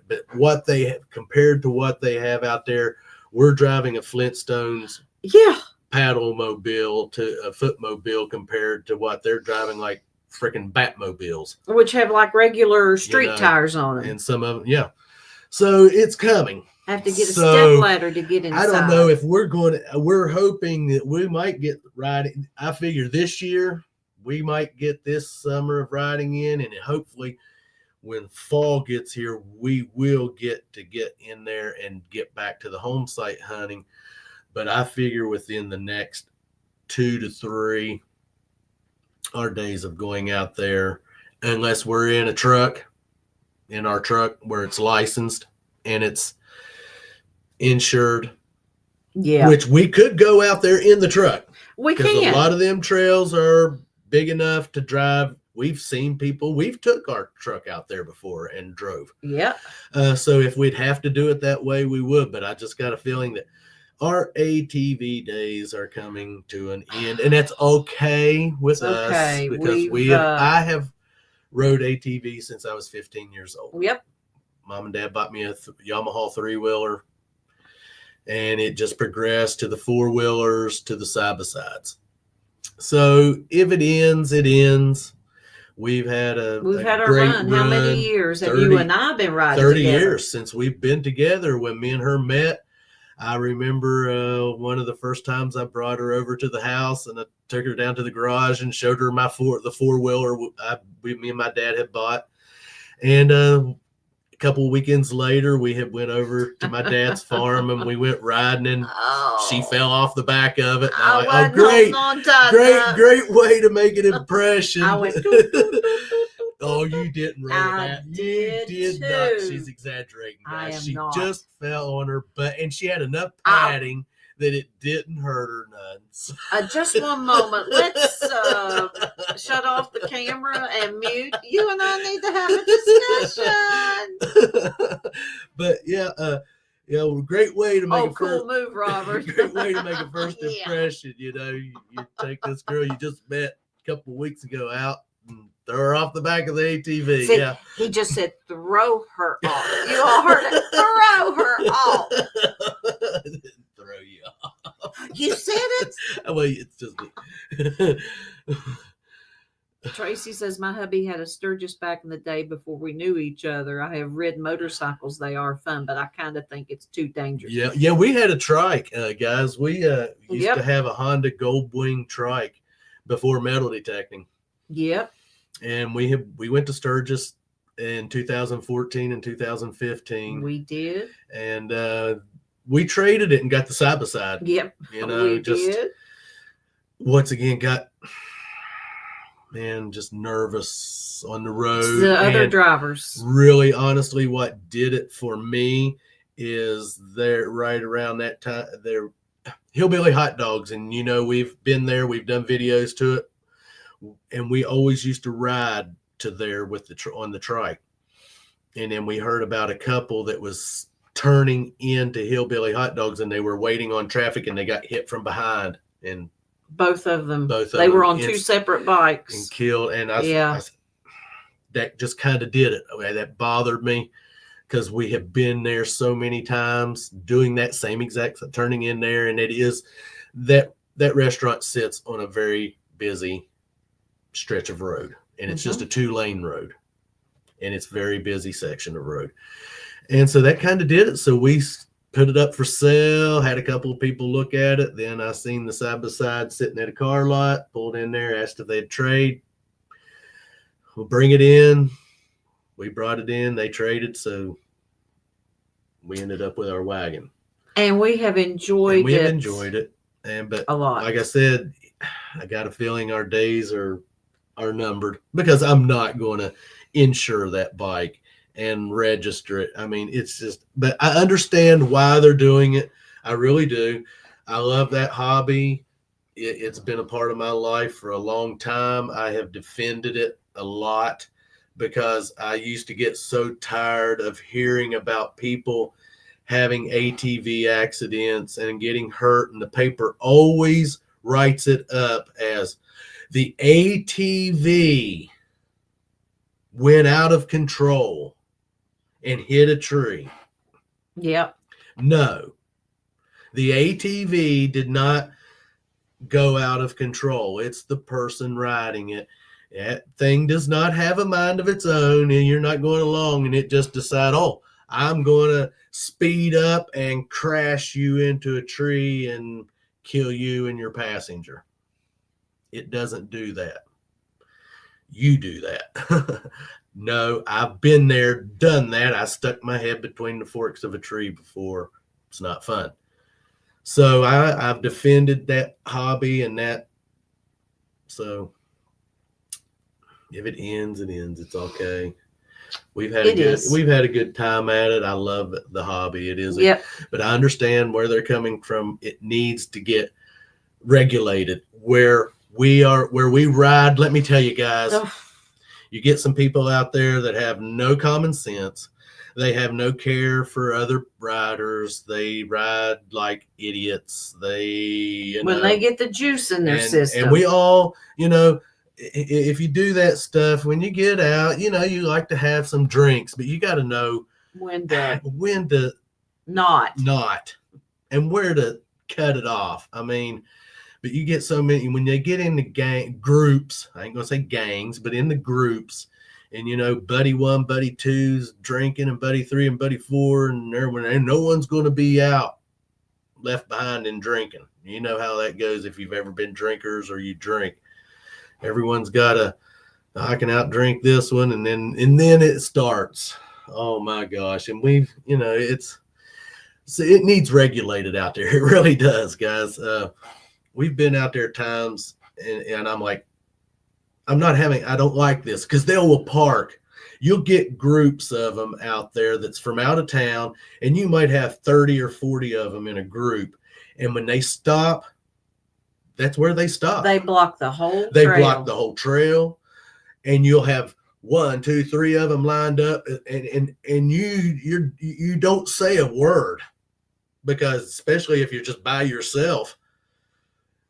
But what they have, compared to what they have out there, we're driving a Flintstones paddle mobile to a footmobile compared to what they're driving, like freaking Batmobiles. Which have like regular street tires on them. And some of them, So it's coming. Have to get a step ladder to get inside. I don't know if we're hoping that we might get riding. I figure this year we might get this summer of riding in, and hopefully when fall gets here, we will get in there and get back to the home site hunting. But I figure within the next 2 to 3 our days of going out there, unless we're in our truck where it's licensed and it's insured. Yeah. Which we could go out there in the truck. We can. Because a lot of them trails are big enough to drive. We've seen people, we've took our truck out there before and drove. Yeah. So if we'd have to do it that way, we would. But I just got a feeling that our ATV days are coming to an end, and that's okay with us because I have rode ATV since I was 15 years old. Yep. Mom and Dad bought me a Yamaha 3-wheeler, and it just progressed to the 4-wheelers to the side-by-sides. So if it ends, it ends. We've had a great run. How many years have you and I been riding 30 together? years since we've been together. When me and her met, I remember one of the first times I brought her over to the house, and I took her down to the garage and showed her the 4-wheeler me and my dad had bought. And a couple of weekends later, we had went over to my dad's farm and we went riding, and she fell off the back of it. And I'm like, great way to make an impression. I went, oh, you didn't roll that. You did not. She's exaggerating, guys. She just fell on her butt, and she had enough padding that it didn't hurt her none. Just one moment. Let's shut off the camera and mute. You and I need to have a discussion. But great way to make cool move, Robert. Great way to make a first impression. You know, you take this girl you just met a couple of weeks ago out and throw her off the back of the ATV. See, he just said, throw her off. You all heard it. Throw her off. I didn't throw you off. You said it? Well, it's just me. Tracy says, my hubby had a Sturgis back in the day before we knew each other. I have ridden motorcycles. They are fun, but I kind of think it's too dangerous. Yeah, we had a trike, guys. We used to have a Honda Goldwing trike before metal detecting. Yep. And we went to Sturgis in 2014 and 2015. We did. And we traded it and got the side-by-side. Yep. You know, we did. Once again, just nervous on the road. It's the other drivers. Really, honestly, what did it for me is they're right around that time. They're Hillbilly Hot Dogs, and you know we've been there. We've done videos to it, and we always used to ride to there with on the trike. And then we heard about a couple that was turning into Hillbilly Hot Dogs, and they were waiting on traffic, and they got hit from behind and. Both of them. They were on two separate bikes. And killed. And I that just kind of did it. Okay, that bothered me because we have been there so many times doing that same exact turning in there. And it is that restaurant sits on a very busy stretch of road. And it's just a 2-lane road. And it's very busy section of road. And so that kind of did it. So we put it up for sale, had a couple of people look at it. Then I seen the side-by-side sitting at a car lot, pulled in there, asked if they'd trade. We'll bring it in. We brought it in. They traded. So we ended up with our wagon. And we have enjoyed it. But a lot. Like I said, I got a feeling our days are numbered because I'm not going to insure that bike and register it. I mean, it's just, but I understand why they're doing it. I really do. I love that hobby. It's been a part of my life for a long time. I have defended it a lot because I used to get so tired of hearing about people having ATV accidents and getting hurt. And the paper always writes it up as the ATV went out of control and hit a tree. Yep. No, the ATV did not go out of control. It's the person riding it. That thing does not have a mind of its own, and you're not going along and it just decide, oh, I'm going to speed up and crash you into a tree and kill you and your passenger. It doesn't do that. You do that. No, I've been there, done that. I stuck my head between the forks of a tree before. It's not fun. So I've defended that hobby and that. So if it ends, it ends. It's okay. We've had a good time at it. I love the hobby. It is, but I understand where they're coming from. It needs to get regulated. Where we ride, let me tell you guys, you get some people out there that have no common sense. They have no care for other riders. They ride like idiots. When they get the juice in their system. And we all, if you do that stuff, when you get out, you like to have some drinks, but you got to know when to not and where to cut it off. I mean, but you get so many, when they get into groups, I ain't going to say gangs, but in the groups, and buddy 1, buddy 2's drinking, and buddy 3 and buddy 4, and everyone, and no one's going to be out left behind in drinking. You know how that goes if you've ever been drinkers or you drink. Everyone's got I can outdrink this one, and then it starts. Oh my gosh. And it needs regulated out there. It really does, guys. We've been out there times and I'm like, I don't like this, because they will park. You'll get groups of them out there that's from out of town, and you might have 30 or 40 of them in a group. And when they stop, that's where they stop. They block the whole trail. And you'll have 1, 2, 3 of them lined up, and you don't say a word, because especially if you're just by yourself.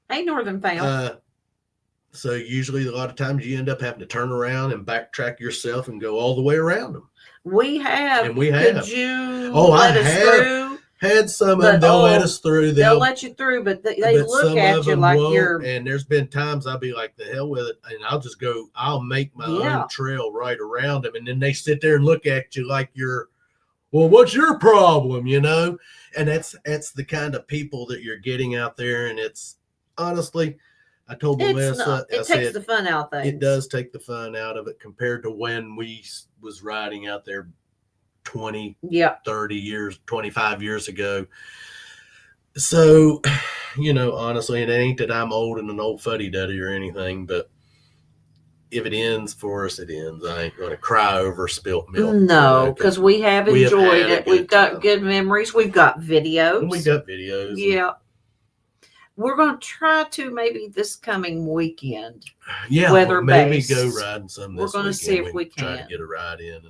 Hey, Northern Fail. So usually a lot of times you end up having to turn around and backtrack yourself and go all the way around them. We have. And we have. Could you let us through? Had some of them, they'll let us through. They'll let you through, but they look at you like you're. And there's been times I'll be like, the hell with it. And I'll make my own trail right around them. And then they sit there and look at you like you're, well, what's your problem? And that's the kind of people that you're getting out there. And it's honestly, I told Melissa, it takes the fun out of things. It does take the fun out of it compared to when we was riding out there 20, 30 years, 25 years ago. So, honestly, it ain't that I'm old and an old fuddy-duddy or anything, but if it ends for us, it ends. I ain't going to cry over spilt milk. No, because we have enjoyed it. We've got good memories. We've got videos. Yeah. We're going to try to maybe this coming weekend. Yeah, maybe go riding some this weekend. We're going to see if we can. Try to get a ride in.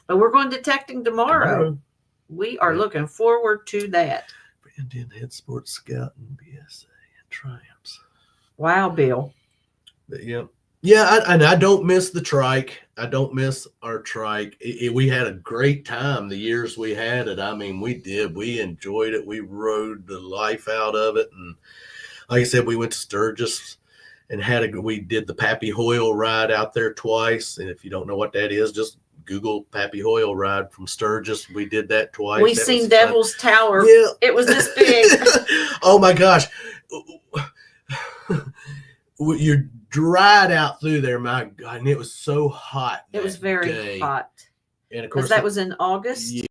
But we're going detecting tomorrow. We are looking forward to that. Indian Head Sports Scout and BSA and Triumphs. Wow, Bill. But, I don't miss the trike. I don't miss our trike. We had a great time the years we had it. I mean, we did. We enjoyed it. We rode the life out of it. And like I said, we went to Sturgis and we did the Pappy Hoyle ride out there twice. And if you don't know what that is, just Google Pappy Hoyle ride from Sturgis. We did that twice. We seen Devil's Tower. Yeah. It was this big. Oh my gosh. You dried out through there, my God, and it was so hot. It was very hot. And of course, that was in August. Yeah,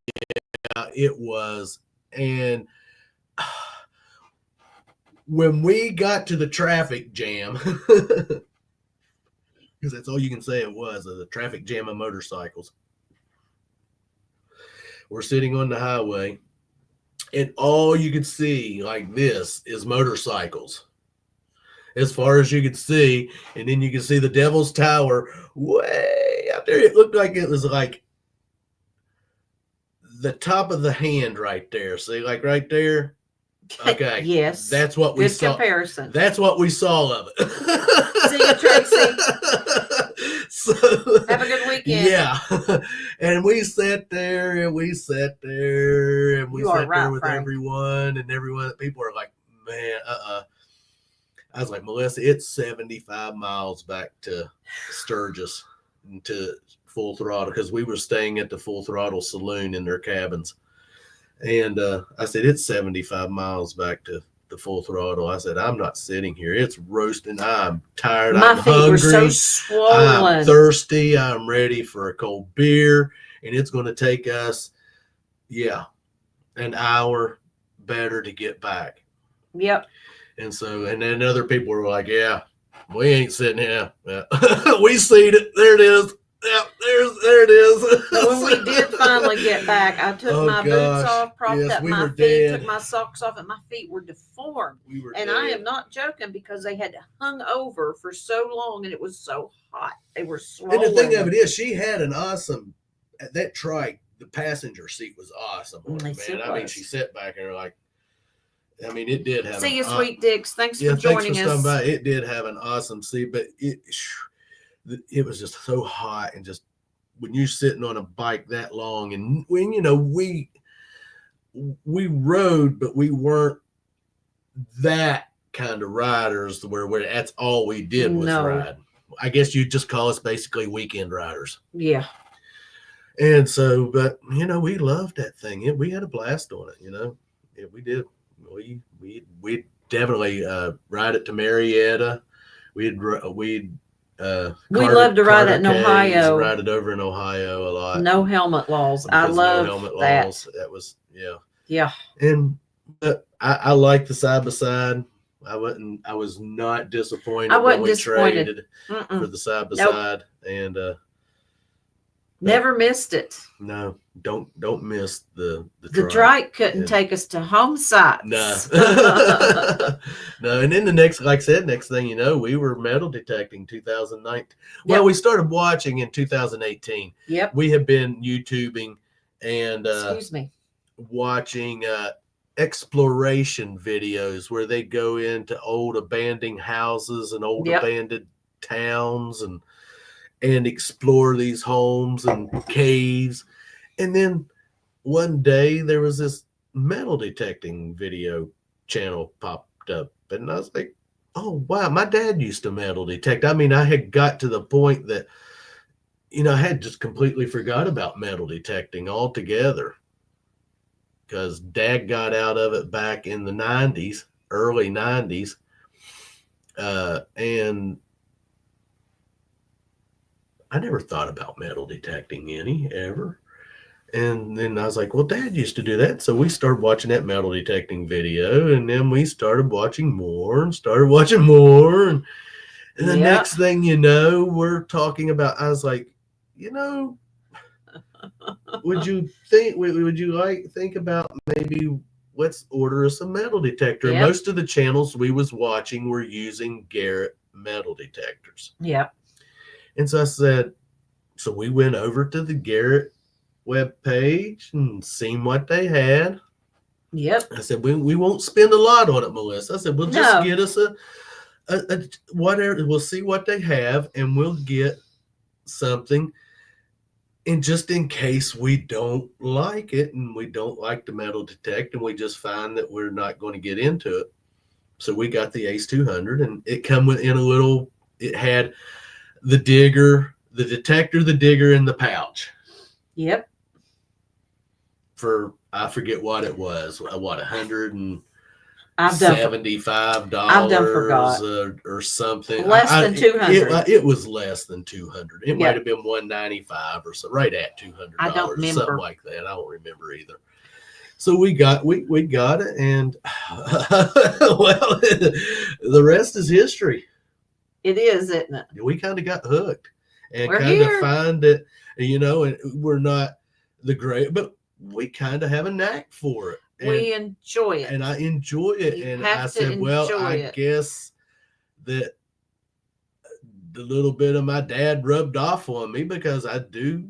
it was. And when we got to the traffic jam, because that's all you can say it was, the traffic jam of motorcycles. We're sitting on the highway, and all you could see like this is motorcycles. As far as you could see, and then you can see the Devil's Tower way out there. It looked like it was like the top of the hand right there. See, like right there? Okay. Yes. That's what we saw. Good comparison. That's what we saw of it. See you, Tracy. So, have a good weekend. Yeah. And we sat there and we sat there and we sat there with everyone, and people are like, man, I was like, Melissa, it's 75 miles back to Sturgis to Full Throttle, because we were staying at the Full Throttle Saloon in their cabins. And I said, it's 75 miles back to the Full Throttle. I said, I'm not sitting here. It's roasting. I'm tired. I'm hungry. My feet were so swollen. I'm thirsty. I'm ready for a cold beer. And it's going to take us, an hour better to get back. Yep. And so, and then other people were like, yeah, we ain't sitting here. We seen it. There it is. Yeah, there it is. But when we did finally get back, I took my boots off, propped up my feet, took my socks off, and my feet were deformed. And I am not joking, because they had hung over for so long and it was so hot. They were swollen. And the thing of it is, she had an awesome, that trike, the passenger seat was awesome. Man, I mean, she sat back and like, I mean, it did have. See you, Sweet Dicks. Thanks for joining us. By. It did have an awesome seat, but it was just so hot, and just when you're sitting on a bike that long, and when we rode, but we weren't that kind of riders where that's all we did was ride. I guess you'd just call us basically weekend riders. Yeah. And so, but we loved that thing. We had a blast on it. We did. We definitely ride it to Marietta. We'd love to ride it in Ohio. Ride it over in Ohio a lot. No helmet laws. I love no helmet that. Laws. That was yeah. And I like the side by side. I was not disappointed. I wasn't disappointed traded for the side by side, and never missed it. No, don't miss the trike couldn't take us to home sites. No. No. And then the next, like I said, next thing you know, we were metal detecting 2019. Well, we started watching in 2018. Yep. We have been YouTubing and watching exploration videos where they go into old abandoned houses and old abandoned towns and explore these homes and caves. And then one day there was this metal detecting video channel popped up, and I was like, oh wow, my dad used to metal detect. I mean, I had got to the point that I had just completely forgot about metal detecting altogether, because Dad got out of it back in the 90s, early 90s. And I never thought about metal detecting ever. And then I was like, well, Dad used to do that. So we started watching that metal detecting video, and then we started watching more. And the next thing you know, we're talking about, I was like, would you think about maybe let's order us a metal detector? Yep. Most of the channels we was watching were using Garrett metal detectors. Yeah. And so I said, so we went over to the Garrett web page and seen what they had. Yep. I said, we won't spend a lot on it, Melissa. I said, we'll just get us a whatever. We'll see what they have, and we'll get something. And just in case we don't like it, and we don't like the metal detect, and we just find that we're not going to get into it. So we got the Ace 200, and it come in a little, it had the digger, the detector, the digger, and the pouch. Yep. For, I forget what it was, $175 I've done forgot. Or something. Less than 200. It was less than 200. It might have been 195 or so, right at $200. I don't remember. Something like that. I don't remember either. So we got it, and well, the rest is history. It is, isn't it? We kind of got hooked and kind of find it, and we're not the great, but we kind of have a knack for it. We enjoy it. And I enjoy it. And I said, well, I guess that the little bit of my dad rubbed off on me, because I do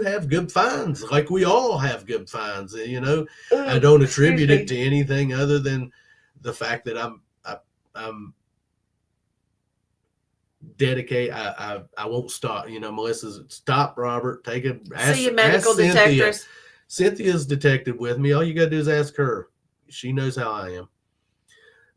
have good finds. Like we all have good finds. I don't attribute it to anything other than the fact that I'm dedicate. I won't stop. Melissa's stop, Robert. Take a see you, medical detectors. Cynthia's detected with me. All you gotta do is ask her. She knows how I am.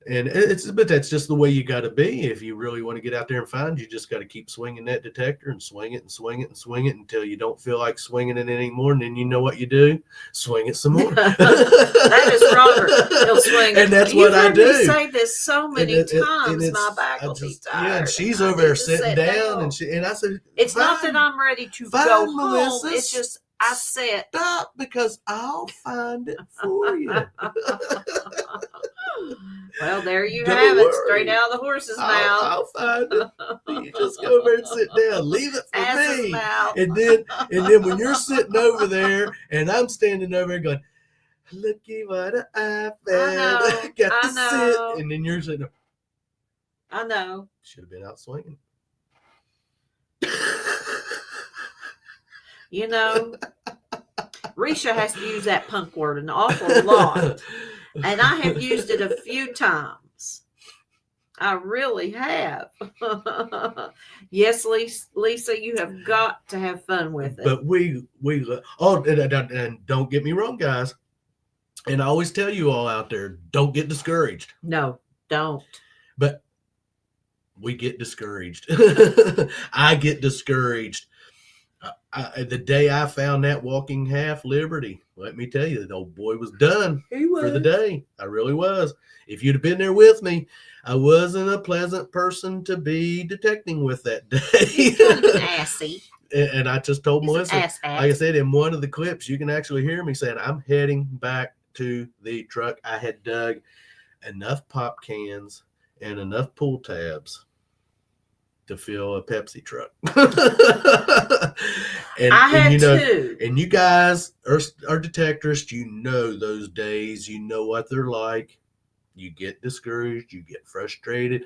And but that's just the way you got to be. If you really want to get out there and find, you just got to keep swinging that detector and swing it and swing it and swing it until you don't feel like swinging it anymore. And then you know what you do? Swing it some more. That is Robert. He'll swing and that's what I do. You say this so many times. My back will be tired. Yeah, and she's over there sitting down, and I said, it's not that I'm ready to go home. It's just I said, stop, because I'll find it for you. Well, there you have it, straight out of the horse's mouth. I'll find it. You just go over and sit down. Leave it for me. And then when you're sitting over there and I'm standing over there going, looky what I found. Got to sit. And then you're sitting there. I know. Should have been out swinging. You know, Risha has to use that punk word an awful lot. And I have used it a few times. I really have. Yes, Lisa, you have got to have fun with it. But and don't get me wrong, guys. And I always tell you all out there, don't get discouraged. No, don't. But we get discouraged. I get discouraged. The day I found that walking half Liberty, let me tell you, the old boy was done for the day. I really was. If you'd have been there with me, I wasn't a pleasant person to be detecting with that day. He's kind of an assy. And I just told Melissa, like I said, in one of the clips, you can actually hear me saying, I'm heading back to the truck. I had dug enough pop cans and enough pull tabs to fill a Pepsi truck. and you know, too. And you guys are detectorists. You know those days. You know what they're like. You get discouraged. You get frustrated.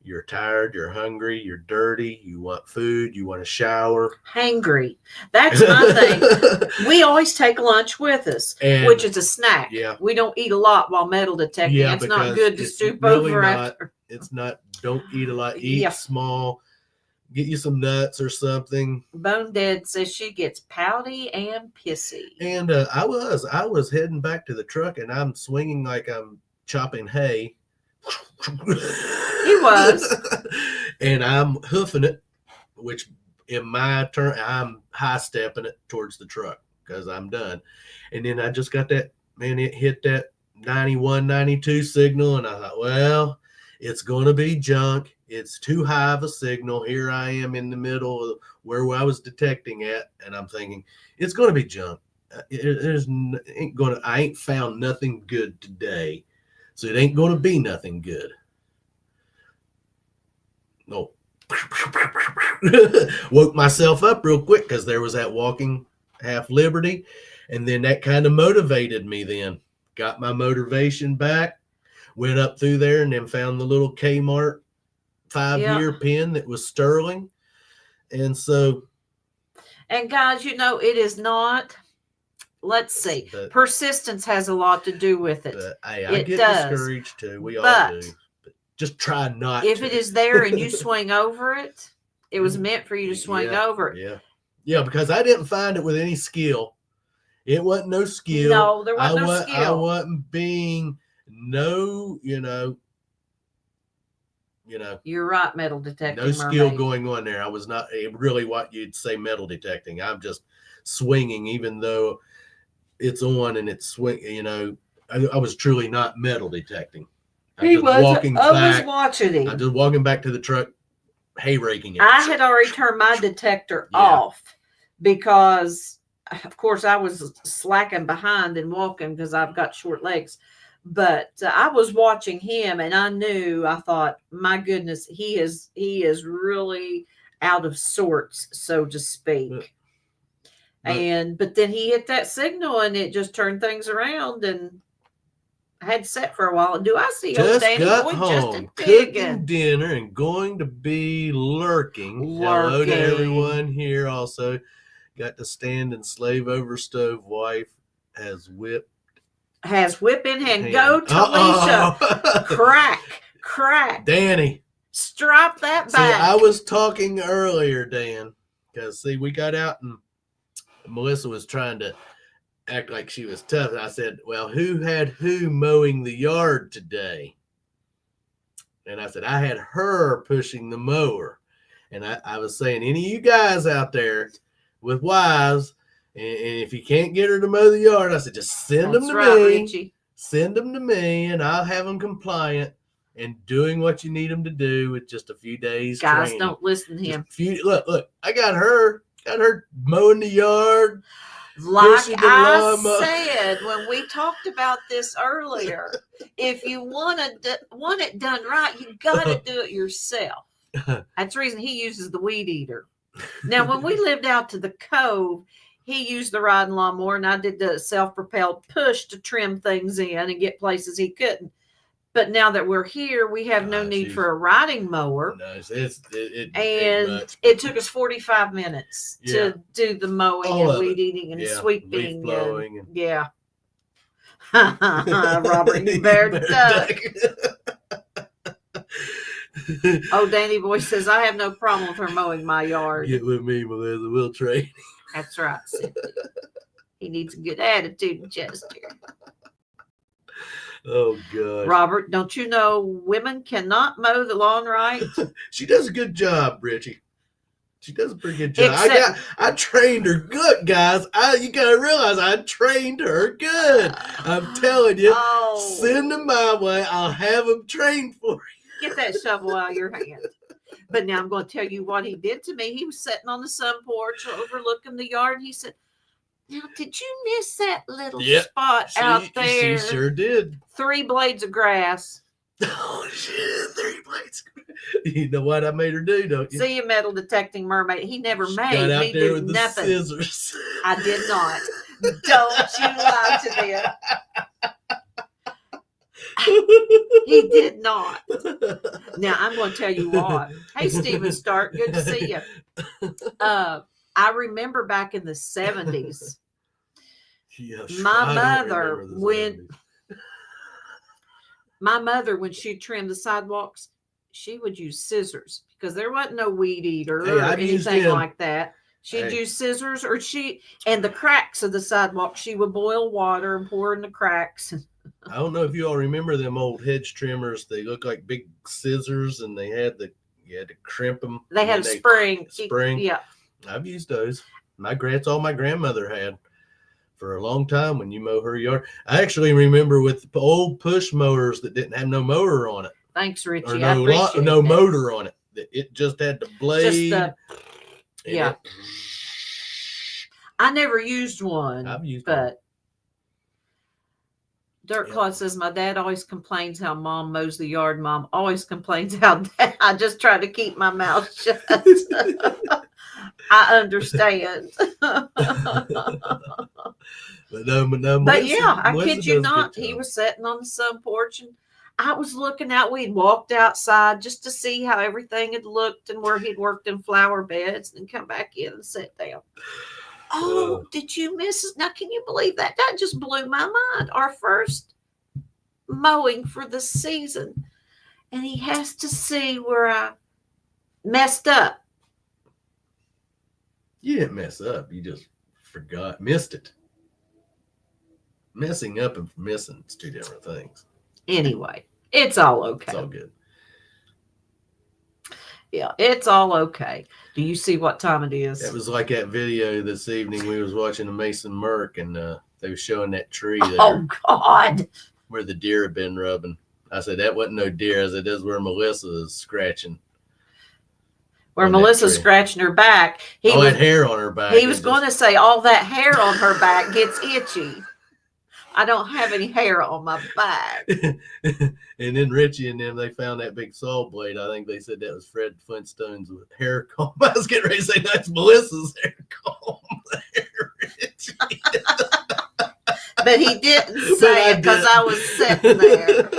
You're tired. You're hungry. You're dirty. You want food. You want a shower. Hangry. That's my thing. We always take lunch with us, which is a snack. Yeah. We don't eat a lot while metal detecting. Yeah, it's not good to stoop really over after. It's not. Don't eat a lot. Eat small. Get you some nuts or something. Bone Dead says she gets pouty and pissy. And I was heading back to the truck, and I'm swinging like I'm chopping hay. He was. And I'm hoofing it, which in my turn, I'm high stepping it towards the truck because I'm done. And then I just got that, man, it hit that 91, 92 signal. And I thought, well, it's going to be junk. It's too high of a signal. Here I am in the middle of where I was detecting at. And I'm thinking, it's going to be junk. I ain't found nothing good today. So it ain't going to be nothing good. No. Woke myself up real quick because there was that walking half Liberty. And then that kind of motivated me then. Got my motivation back. Went up through there and then found the little Kmart 5-year pin that was sterling. And so. And guys, you know, it is not. Let's see. Persistence has a lot to do with it. I get discouraged too. We all do. But just try not to. If it is there and you swing over it, it was meant for you to swing over it. Yeah. Yeah, because I didn't find it with any skill. It wasn't no skill. No, there wasn't no skill. I wasn't being you know. You're right, metal detecting. No skill going on there. I was not really what you'd say metal detecting. I'm just swinging, even though it's on and it's swing. I was truly not metal detecting. I was watching him. I'm just walking back to the truck, hay raking it. I had already turned my detector off because, of course, I was slacking behind and walking because I've got short legs. But I was watching him, and I thought, my goodness, he is really out of sorts, so to speak. But then he hit that signal, and it just turned things around, and I had to sit for a while. And do I see old Danny Boy just cooking dinner and going to be lurking. Hello to everyone here. Also, got to stand and slave over stove. Wife has whip in hand. Go to Alicia. Crack. Danny. Strap that back. See, I was talking earlier, Dan, because we got out and Melissa was trying to act like she was tough. And I said, well, who had who mowing the yard today? And I said, I had her pushing the mower. And I was saying, any of you guys out there with wives, and if you can't get her to mow the yard, I said, just send them to me. Richie. Send them to me, and I'll have them compliant and doing what you need them to do with just a few days. Guys, training. Don't listen to him. Look, I got her mowing the yard. Like I said when we talked about this earlier, if you want it done right, you got to do it yourself. That's the reason he uses the weed eater. Now, when we lived out to the cove, he used the riding lawnmower, and I did the self-propelled push to trim things in and get places he couldn't. But now that we're here, we have no need for a riding mower. No, it took us 45 minutes to do the mowing and weed eating and sweeping. Blowing yeah. Robert, you bear duck. Oh, Danny Boy says, I have no problem with her mowing my yard. Get with me, Melissa. We'll trade. That's right, Cynthia. He needs a good attitude, Chester. Oh, God. Robert, don't you know women cannot mow the lawn right? She does a good job, Richie. She does a pretty good job. I trained her good, guys. You got to realize I trained her good. I'm telling you. Send them my way. I'll have them trained for you. Get that shovel out of your hand. But now I'm going to tell you what he did to me. He was sitting on the sun porch overlooking the yard. And he said, now, did you miss that little spot out there? She sure did. 3 blades of grass. Oh, shit. 3 blades. You know what I made her do, don't you? See, a metal detecting mermaid. He never she made got out me there do with nothing. The scissors. I did not. Don't you lie to me. He did not. Now, I'm going to tell you what. Hey, Stephen Stark. Good to see you. I remember back in the 70s, my mother, when she trimmed the sidewalks, she would use scissors because there wasn't no weed eater or anything like that. She'd use scissors and the cracks of the sidewalk, she would boil water and pour in the cracks. I don't know if you all remember them old hedge trimmers. They look like big scissors and you had to crimp them. They had a spring. Yeah. I've used those. That's all my grandmother had for a long time when you mow her yard. I actually remember with old push mowers that didn't have no motor on it. Thanks, Richie. Or no motor on it. It just had the blade. I never used one. I've used but one. Dirt Claw says, my dad always complains how mom mows the yard. Mom always complains how I just try to keep my mouth shut. I understand. But yeah, I kid you not. He was sitting on the sun porch and I was looking out. We'd walked outside just to see how everything had looked and where he'd worked in flower beds and come back in and sit down. Oh, did you miss it? Now, can you believe that? That just blew my mind. Our first mowing for the season. And he has to see where I messed up. You didn't mess up. You just missed it. Messing up and missing is 2 different things. Anyway, it's all okay. It's all good. Yeah, it's all okay. Do you see what time it is? It was like that video this evening. We was watching a Mason Merck, and they were showing that tree there. Oh, God. Where the deer had been rubbing. I said, that wasn't no deer. I said, that's where Melissa is scratching. Where Melissa's scratching her back. Had hair on her back. He was going to say all that hair on her back gets itchy. I don't have any hair on my back. And then Richie and them, they found that big saw blade. I think they said that was Fred Flintstone's hair comb. I was getting ready to say that's Melissa's hair comb. Richie. But he didn't say it because I was sitting there.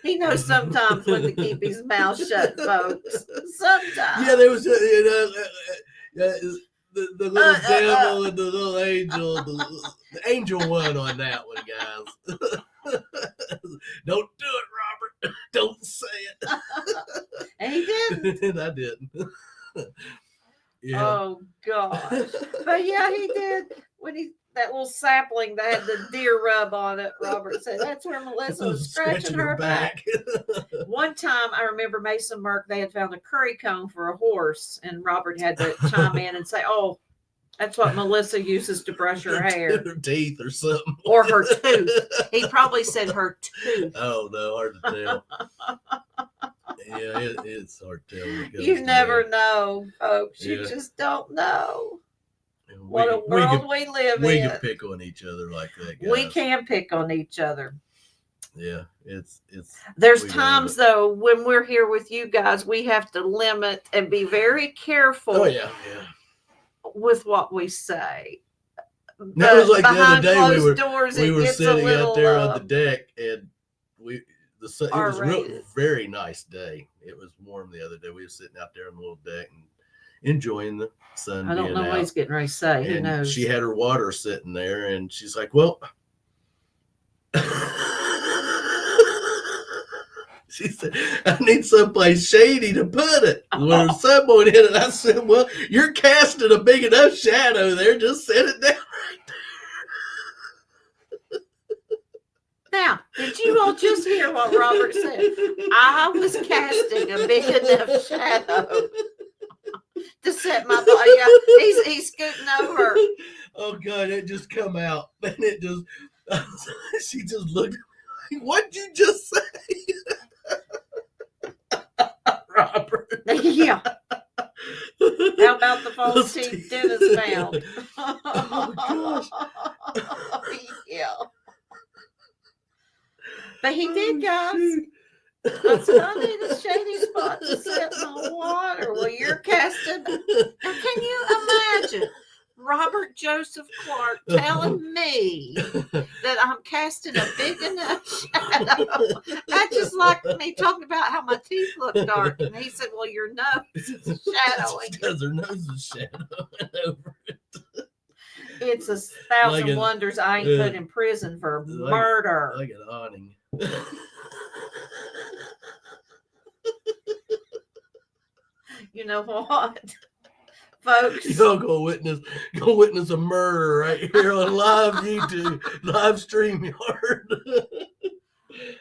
He knows sometimes when to keep his mouth shut, folks. Sometimes. Yeah, there was, the little devil and the little angel. The angel won on that one, guys. Don't do it, Robert. Don't say it. And he didn't. And I didn't. Yeah. Oh, gosh. But yeah, he did. When that little sapling that had the deer rub on it, Robert said, that's where Melissa was scratching her back. One time, I remember Mason Merck, they had found a curry comb for a horse, and Robert had to chime in and say, oh, that's what Melissa uses to brush her hair. Her teeth or something. Or her tooth. He probably said her tooth. Oh, no, hard to tell. Yeah, it's hard to tell. You never know, folks. You just don't know. What a world we live in. We can pick on each other like that, guys. We can pick on each other. Yeah, it's. There's times though when we're here with you guys, we have to limit and be very careful. Oh yeah. With what we say. That was like the other day we were sitting little, out there on the deck, and it was a very nice day. It was warm the other day. We were sitting out there on the little deck and enjoying the sun. I don't know what he's getting ready to say. Who knows? She had her water sitting there, and she's like, "Well," she said, "I need someplace shady to put it where the sun won't hit it." I said, "Well, you're casting a big enough shadow there. Just set it down right there." Now, did you all just hear what Robert said? I was casting a big enough shadow to set my body. Yeah, he's scooting over. Oh God, it just come out, and it just. She just looked. What'd you just say, Robert? Yeah. How about the false teeth Dennis found? Oh my gosh. Yeah. But he did, guys. I said, I need a shady spot to set my water. Well, you're casting. Now, can you imagine Robert Joseph Clark telling me that I'm casting a big enough shadow? That's just like me talking about how my teeth look dark. And he said, well, your nose is shadowing. Because her nose is shadowing over it. It's 1,000 wonders I ain't put in prison for murder. Like an awning. You know what, folks? Y'all go witness a murder right here on live YouTube, live StreamYard.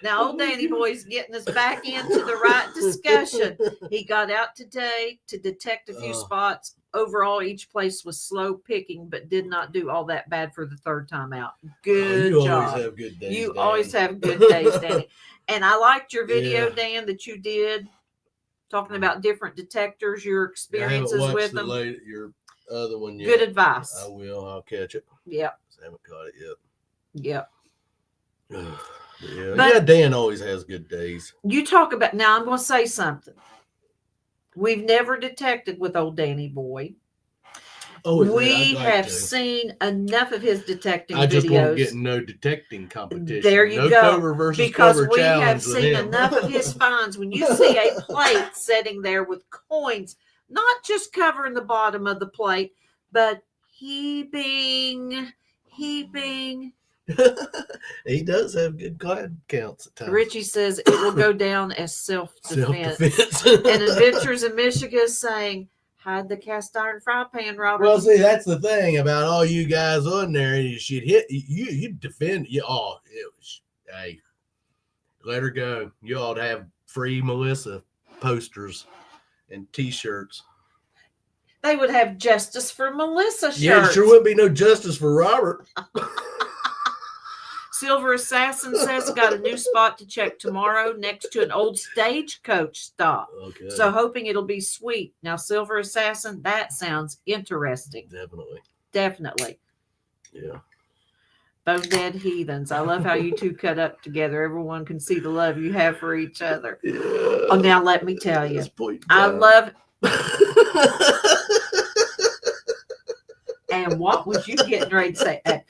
Now, old Danny Boy's getting us back into the right discussion. He got out today to detect a few spots. Overall, each place was slow picking, but did not do all that bad for the third time out. Good job. You always have good days. You always have good days, Danny. And I liked your video, Dan, that you did talking about different detectors, your experiences with them. Your other one yet. Good advice. I will. I'll catch it. Yep. I haven't caught it yet. Yep. Yeah, Dan always has good days. You talk about, now I'm going to say something. We've never detected with old Danny Boy. Oh, we have seen enough of his detecting videos. I just won't get no detecting competition. There you no go. Cover versus because cover we challenge have seen him. enough of his finds. When you see a plate sitting there with coins, not just covering the bottom of the plate, but heaping. He does have good glad counts at times. Richie says it will go down as self-defense. And Adventures in Michigan saying, hide the cast iron fry pan, Robert. Well, see, that's the thing about all you guys on there. You should hit you defend you. Oh, hey, let her go. You ought to have free Melissa posters and T-shirts. They would have justice for Melissa shirts. Yeah, sure wouldn't be no justice for Robert. Silver Assassin says got a new spot to check tomorrow next to an old Stagecoach stop. Okay. So hoping it'll be sweet. Now, Silver Assassin, that sounds interesting. Definitely. Yeah. Bone Dead Heathens. I love how you two cut up together. Everyone can see the love you have for each other. Yeah. Oh, now let me tell you. I love And what was you getting ready to say? At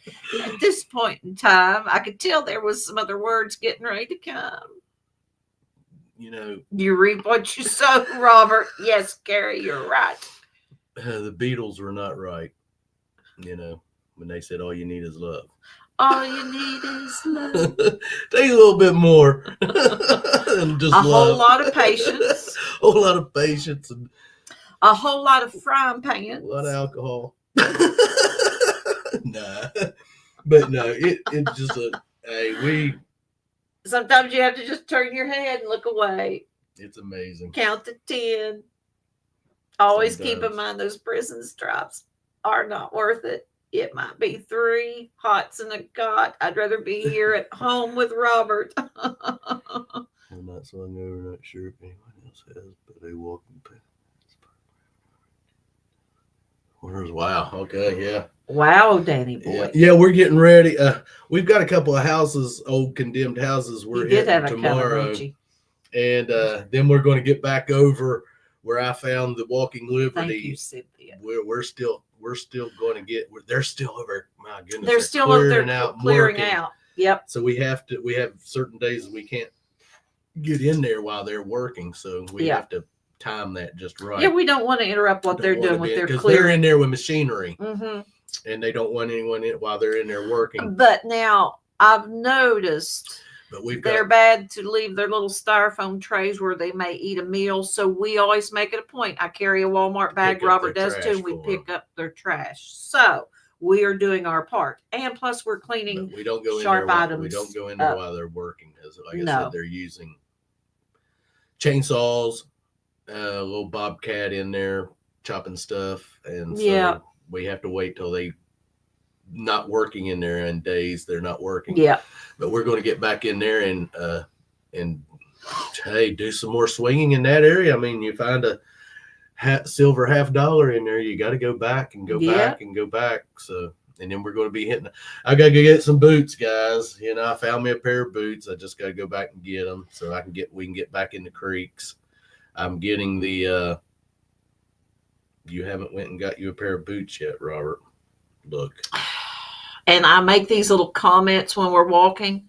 this point in time, I could tell there was some other words getting ready to come. You know. You reap what you sow, Robert. Yes, Gary, you're right. The Beatles were not right. You know, when they said all you need is love. All you need is love. Take a little bit more than just love. Whole lot of patience. A whole lot of patience. And a whole lot of frying pans. A lot of alcohol. Nah. But no, it's just sometimes you have to just turn your head and look away. It's amazing. Count to 10. Always keep in mind those prison stripes are not worth it. It might be 3 hots and a cot. I'd rather be here at home with Robert. I'm not swung over, not sure if anyone else Wow. Okay. Yeah. Wow, Danny boy. Yeah, we're getting ready. We've got a couple of houses, old condemned houses. We're hitting tomorrow, and then we're going to get back over where I found the Walking Liberty. Thank you, Cynthia. We're still going to get. They're still over. My goodness, they're still clearing out. Clearing out. Yep. So we have certain days we can't get in there while they're working, so we have to time that just right. Yeah, we don't want to interrupt what they're doing with their because they're in there with machinery, and they don't want anyone in while they're in there working. But now I've noticed they're bad to leave their little styrofoam trays where they may eat a meal. So we always make it a point. I carry a Walmart bag. Robert does too. And we pick up their trash. So we are doing our part, and plus we're cleaning. But we don't go sharp in there items. We don't go in there while they're working, because like I said, they're using chainsaws, a little bobcat in there chopping stuff, and so we have to wait till they not working in there in days they're not working. Yeah, but we're going to get back in there and hey, do some more swinging in that area. I mean, you find a silver $50 in there, you got to go back and go back and go back. So, and then we're going to be hitting. I got to go get some boots, guys. You know, I found me a pair of boots. I just got to go back and get them so we can get back in the creeks. I'm getting the. You haven't went and got you a pair of boots yet, Robert. Look. And I make these little comments when we're walking,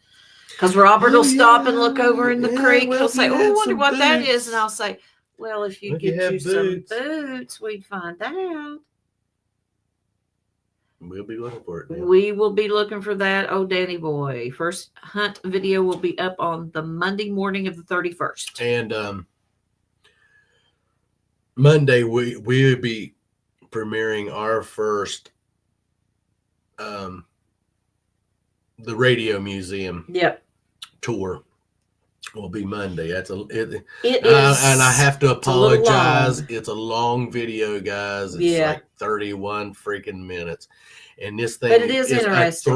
because Robert will stop and look over in the creek. He'll say, "Oh, I wonder what that is," and I'll say, "Well, if you get you some boots, we'd find out." We'll be looking for it. Then. We will be looking for that. Oh, Danny boy. First hunt video will be up on the Monday morning of the 31st. And Monday we'll be premiering our first the Radio Museum tour. Will be Monday. It is, and I have to apologize. It's a long video, guys. It's like 31 freaking minutes, and this thing is interesting. It's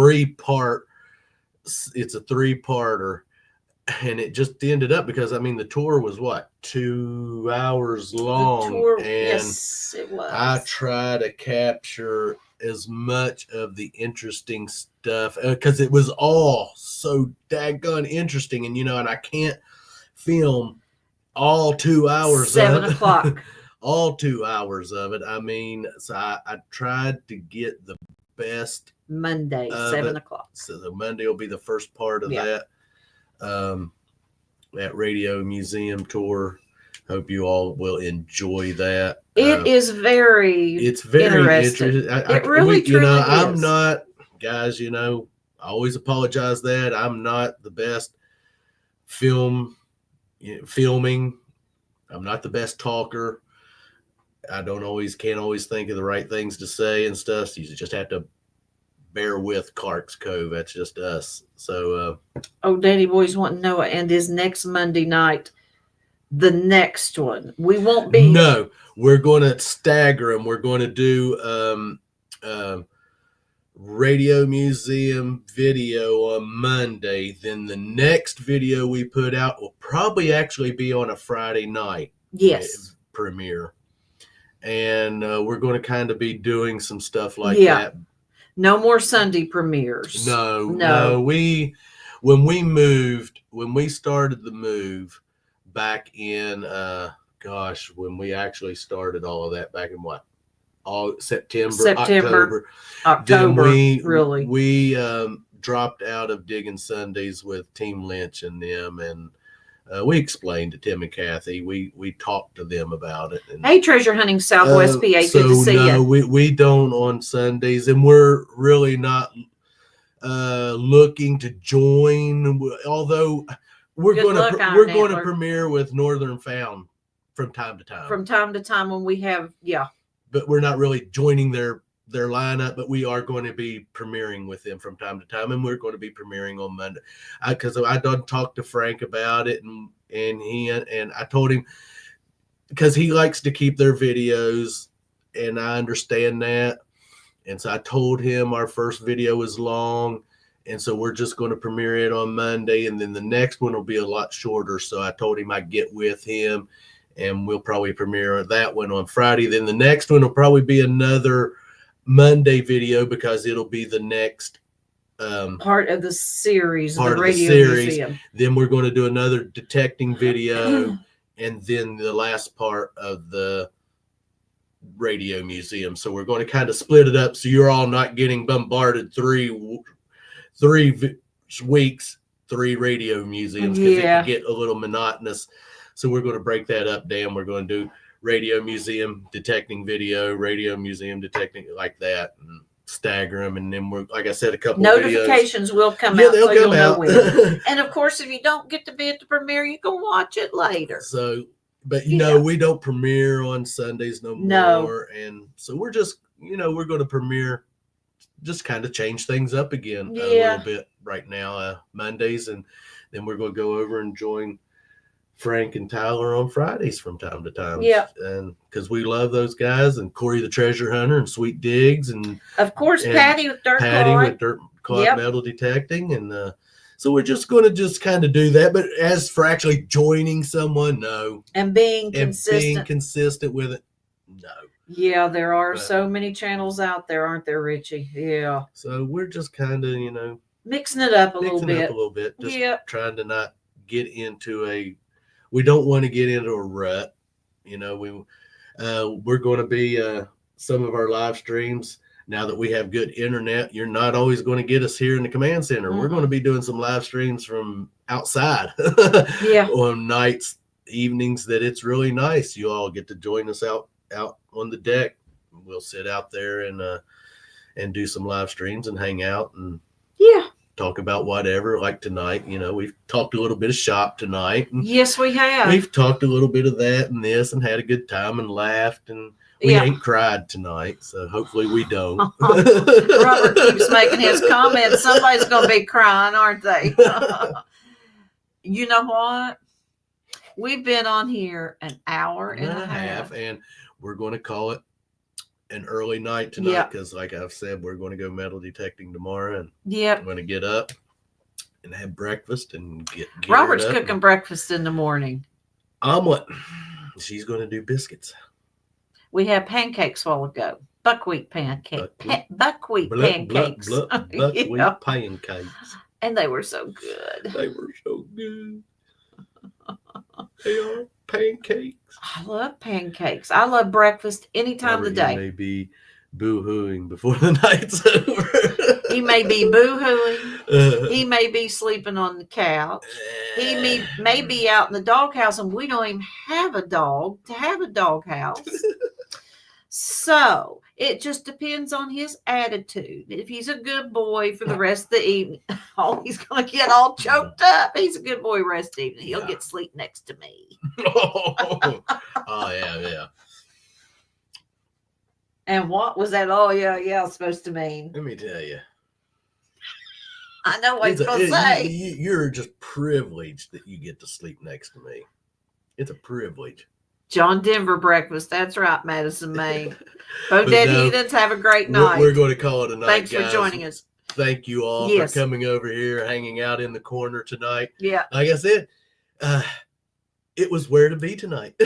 a 3-parter, and it just ended up because the tour was 2 hours long, and yes, it was. I try to capture as much of the interesting stuff because it was all so daggone interesting, and and I can't film all 2 hours 7 o'clock all 2 hours of it. So I tried to get the best Monday 7 o'clock, so the Monday will be the first part of that Radio Museum tour. Hope you all will enjoy that. It's very interesting. It really truly is. I'm not, guys, I always apologize that I'm not the best filming. I'm not the best talker. I can't always think of the right things to say and stuff. So you just have to bear with Clark's Cove. That's just us. So, Danny boy's wanting to know, and is next Monday night the next one? We won't be. No, we're going to stagger them. We're going to do Radio Museum video on Monday. Then the next video we put out will probably actually be on a Friday night. Yes. Premiere. And we're going to kind of be doing some stuff like that. No more Sunday premieres. No. When we started the move back in when we actually started all of that back in September, October, really. We dropped out of Digging Sundays with Team Lynch and them, and we explained to Tim and Kathy. We talked to them about it. And, hey, Treasure Hunting Southwest PA, good to see you. We don't on Sundays, and we're really not looking to join. Although we're going to premiere with Northern Found from time to time. From time to time when we have, But we're not really joining their lineup, but we are going to be premiering with them from time to time, and we're going to be premiering on Monday. Because I done talked to Frank about it, and I told him, because he likes to keep their videos, and I understand that. And so I told him our first video is long, and so we're just going to premiere it on Monday, and then the next one will be a lot shorter. So I told him I'd get with him and we'll probably premiere that one on Friday. Then the next one will probably be another Monday video, because it'll be the next part of the series, part the of the Radio series. Museum. Then we're going to do another detecting video, and then the last part of the Radio Museum. So we're going to kind of split it up, so you're all not getting bombarded 3 weeks, 3 radio museums, because it can get a little monotonous. So we're going to break that up, Dan. We're going to do Radio Museum, detecting video, Radio Museum, detecting, like that, and stagger them. And then we're, like I said, a couple notifications videos will come out, so you'll know when. And of course, if you don't get to be at the premiere, you can watch it later. So, but you know, we don't premiere on Sundays no more, and so we're just, you know, we're going to premiere, just kind of change things up again a little bit right now, Mondays, and then we're going to go over and join Frank and Tyler on Fridays from time to time. And because we love those guys, and Corey the Treasure Hunter, and Sweet Diggs, and of course Patty with Dirt Clod Metal Detecting, and so we're just going to just kind of do that. But as for actually joining someone, no, and being consistent with it, no. Yeah, there are so many channels out there, aren't there, Richie? Yeah. So we're just kind of, you know, mixing it up a little bit. Just trying to not get into we don't want to get into a rut. You know, we're going to be some of our live streams, now that we have good internet. You're not always going to get us here in the command center. We're going to be doing some live streams from outside on nights, evenings, that it's really nice. You all get to join us out on the deck. We'll sit out there and do some live streams and hang out and talk about whatever. Like tonight, you know, we've talked a little bit of shop tonight. Yes, we have. We've talked a little bit of that and this, and had a good time and laughed, and we ain't cried tonight, so hopefully we don't. Robert keeps making his comments. Somebody's going to be crying, aren't they? You know what? We've been on here an hour and a half, and we're going to call it an early night tonight, because like I've said, we're going to go metal detecting tomorrow, and I'm going to get up and have breakfast and get Robert's cooking breakfast in the morning. Omelet. She's going to do biscuits. We had pancakes a while ago. Buckwheat pancakes. Buckwheat pancakes. Buckwheat pancakes. And they were so good. They were so good. They are pancakes. I love pancakes. I love breakfast any time of the day. He may be boo-hooing before the night's over. He may be boo-hooing. He may be sleeping on the couch. He may be out in the doghouse, and we don't even have a dog to have a doghouse. So it just depends on his attitude. If he's a good boy for the rest of the evening, he's going to get all choked up. He's a good boy rest of the evening. He'll get sleep next to me. Oh, yeah. And what was that? Supposed to mean? Let me tell you. I know what he's going to say. You're just privileged that you get to sleep next to me. It's a privilege. John Denver breakfast. That's right, Madison, Maine. Bodette Heathens, have a great night. We're going to call it a night, Thanks guys. For joining us. Thank you all for coming over here, hanging out in the corner tonight. Yeah. Like I said, it was where to be tonight. We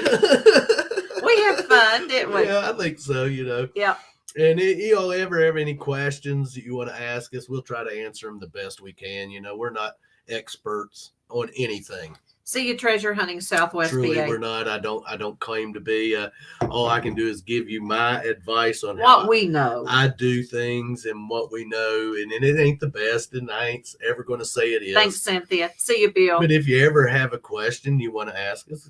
had fun, didn't we? Yeah, I think so, you know. Yeah. And you all ever have any questions that you want to ask us, we'll try to answer them the best we can. You know, we're not experts on anything. See you treasure hunting Southwest Truly, PA. we're not. I don't claim to be. All I can do is give you my advice on what we know. I do things and what we know, and it ain't the best, and I ain't ever going to say it is. Thanks, Cynthia. See you, Bill. But if you ever have a question you want to ask us,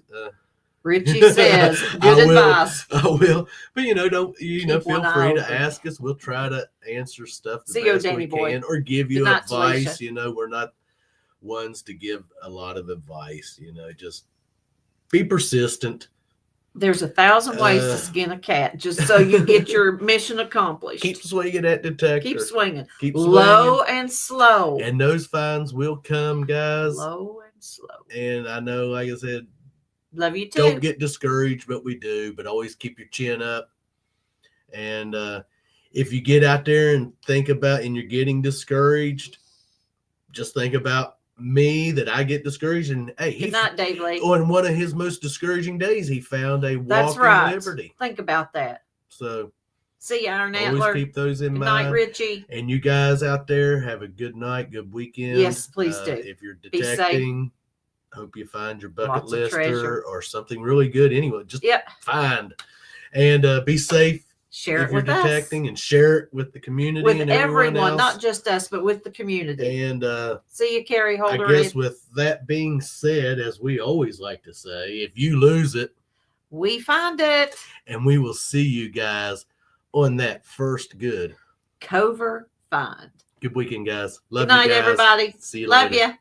Richie says, good advice. I will. But feel free to ask us. We'll try to answer stuff the best we can, or give you advice. We're not ones to give a lot of advice. Just be persistent. There's 1,000 ways to skin a cat, just so you get your mission accomplished. Keep swinging that detector. Keep swinging. Keep low and slow. And those finds will come, guys. Low and slow. And I know, like I said, love you too. Don't get discouraged, but we do. But always keep your chin up. And if you get out there and think about, and you're getting discouraged, just think about me that I get discouraged. And hey, good night, Dave Lee. On one of his most discouraging days, he found a That's walking right. liberty. Think about that. So see you, Iron Always Antler. keep those in good mind. night, Richie. And you guys out there, have a good night, good weekend. Yes, please do. If you're detecting, hope you find your bucket Lots of treasure. lister or something really good. Anyway, just Yep. find. And be safe. Share if it you're with detecting us. and share it with the community With and everyone, else. not just us, but with the community. And see you, Carrie Holder. I guess with that being said, as we always like to say, if you lose it, we find it. And we will see you guys on that first good Cover find. Good weekend, guys. Love good night, you guys. everybody. See you Love later. you.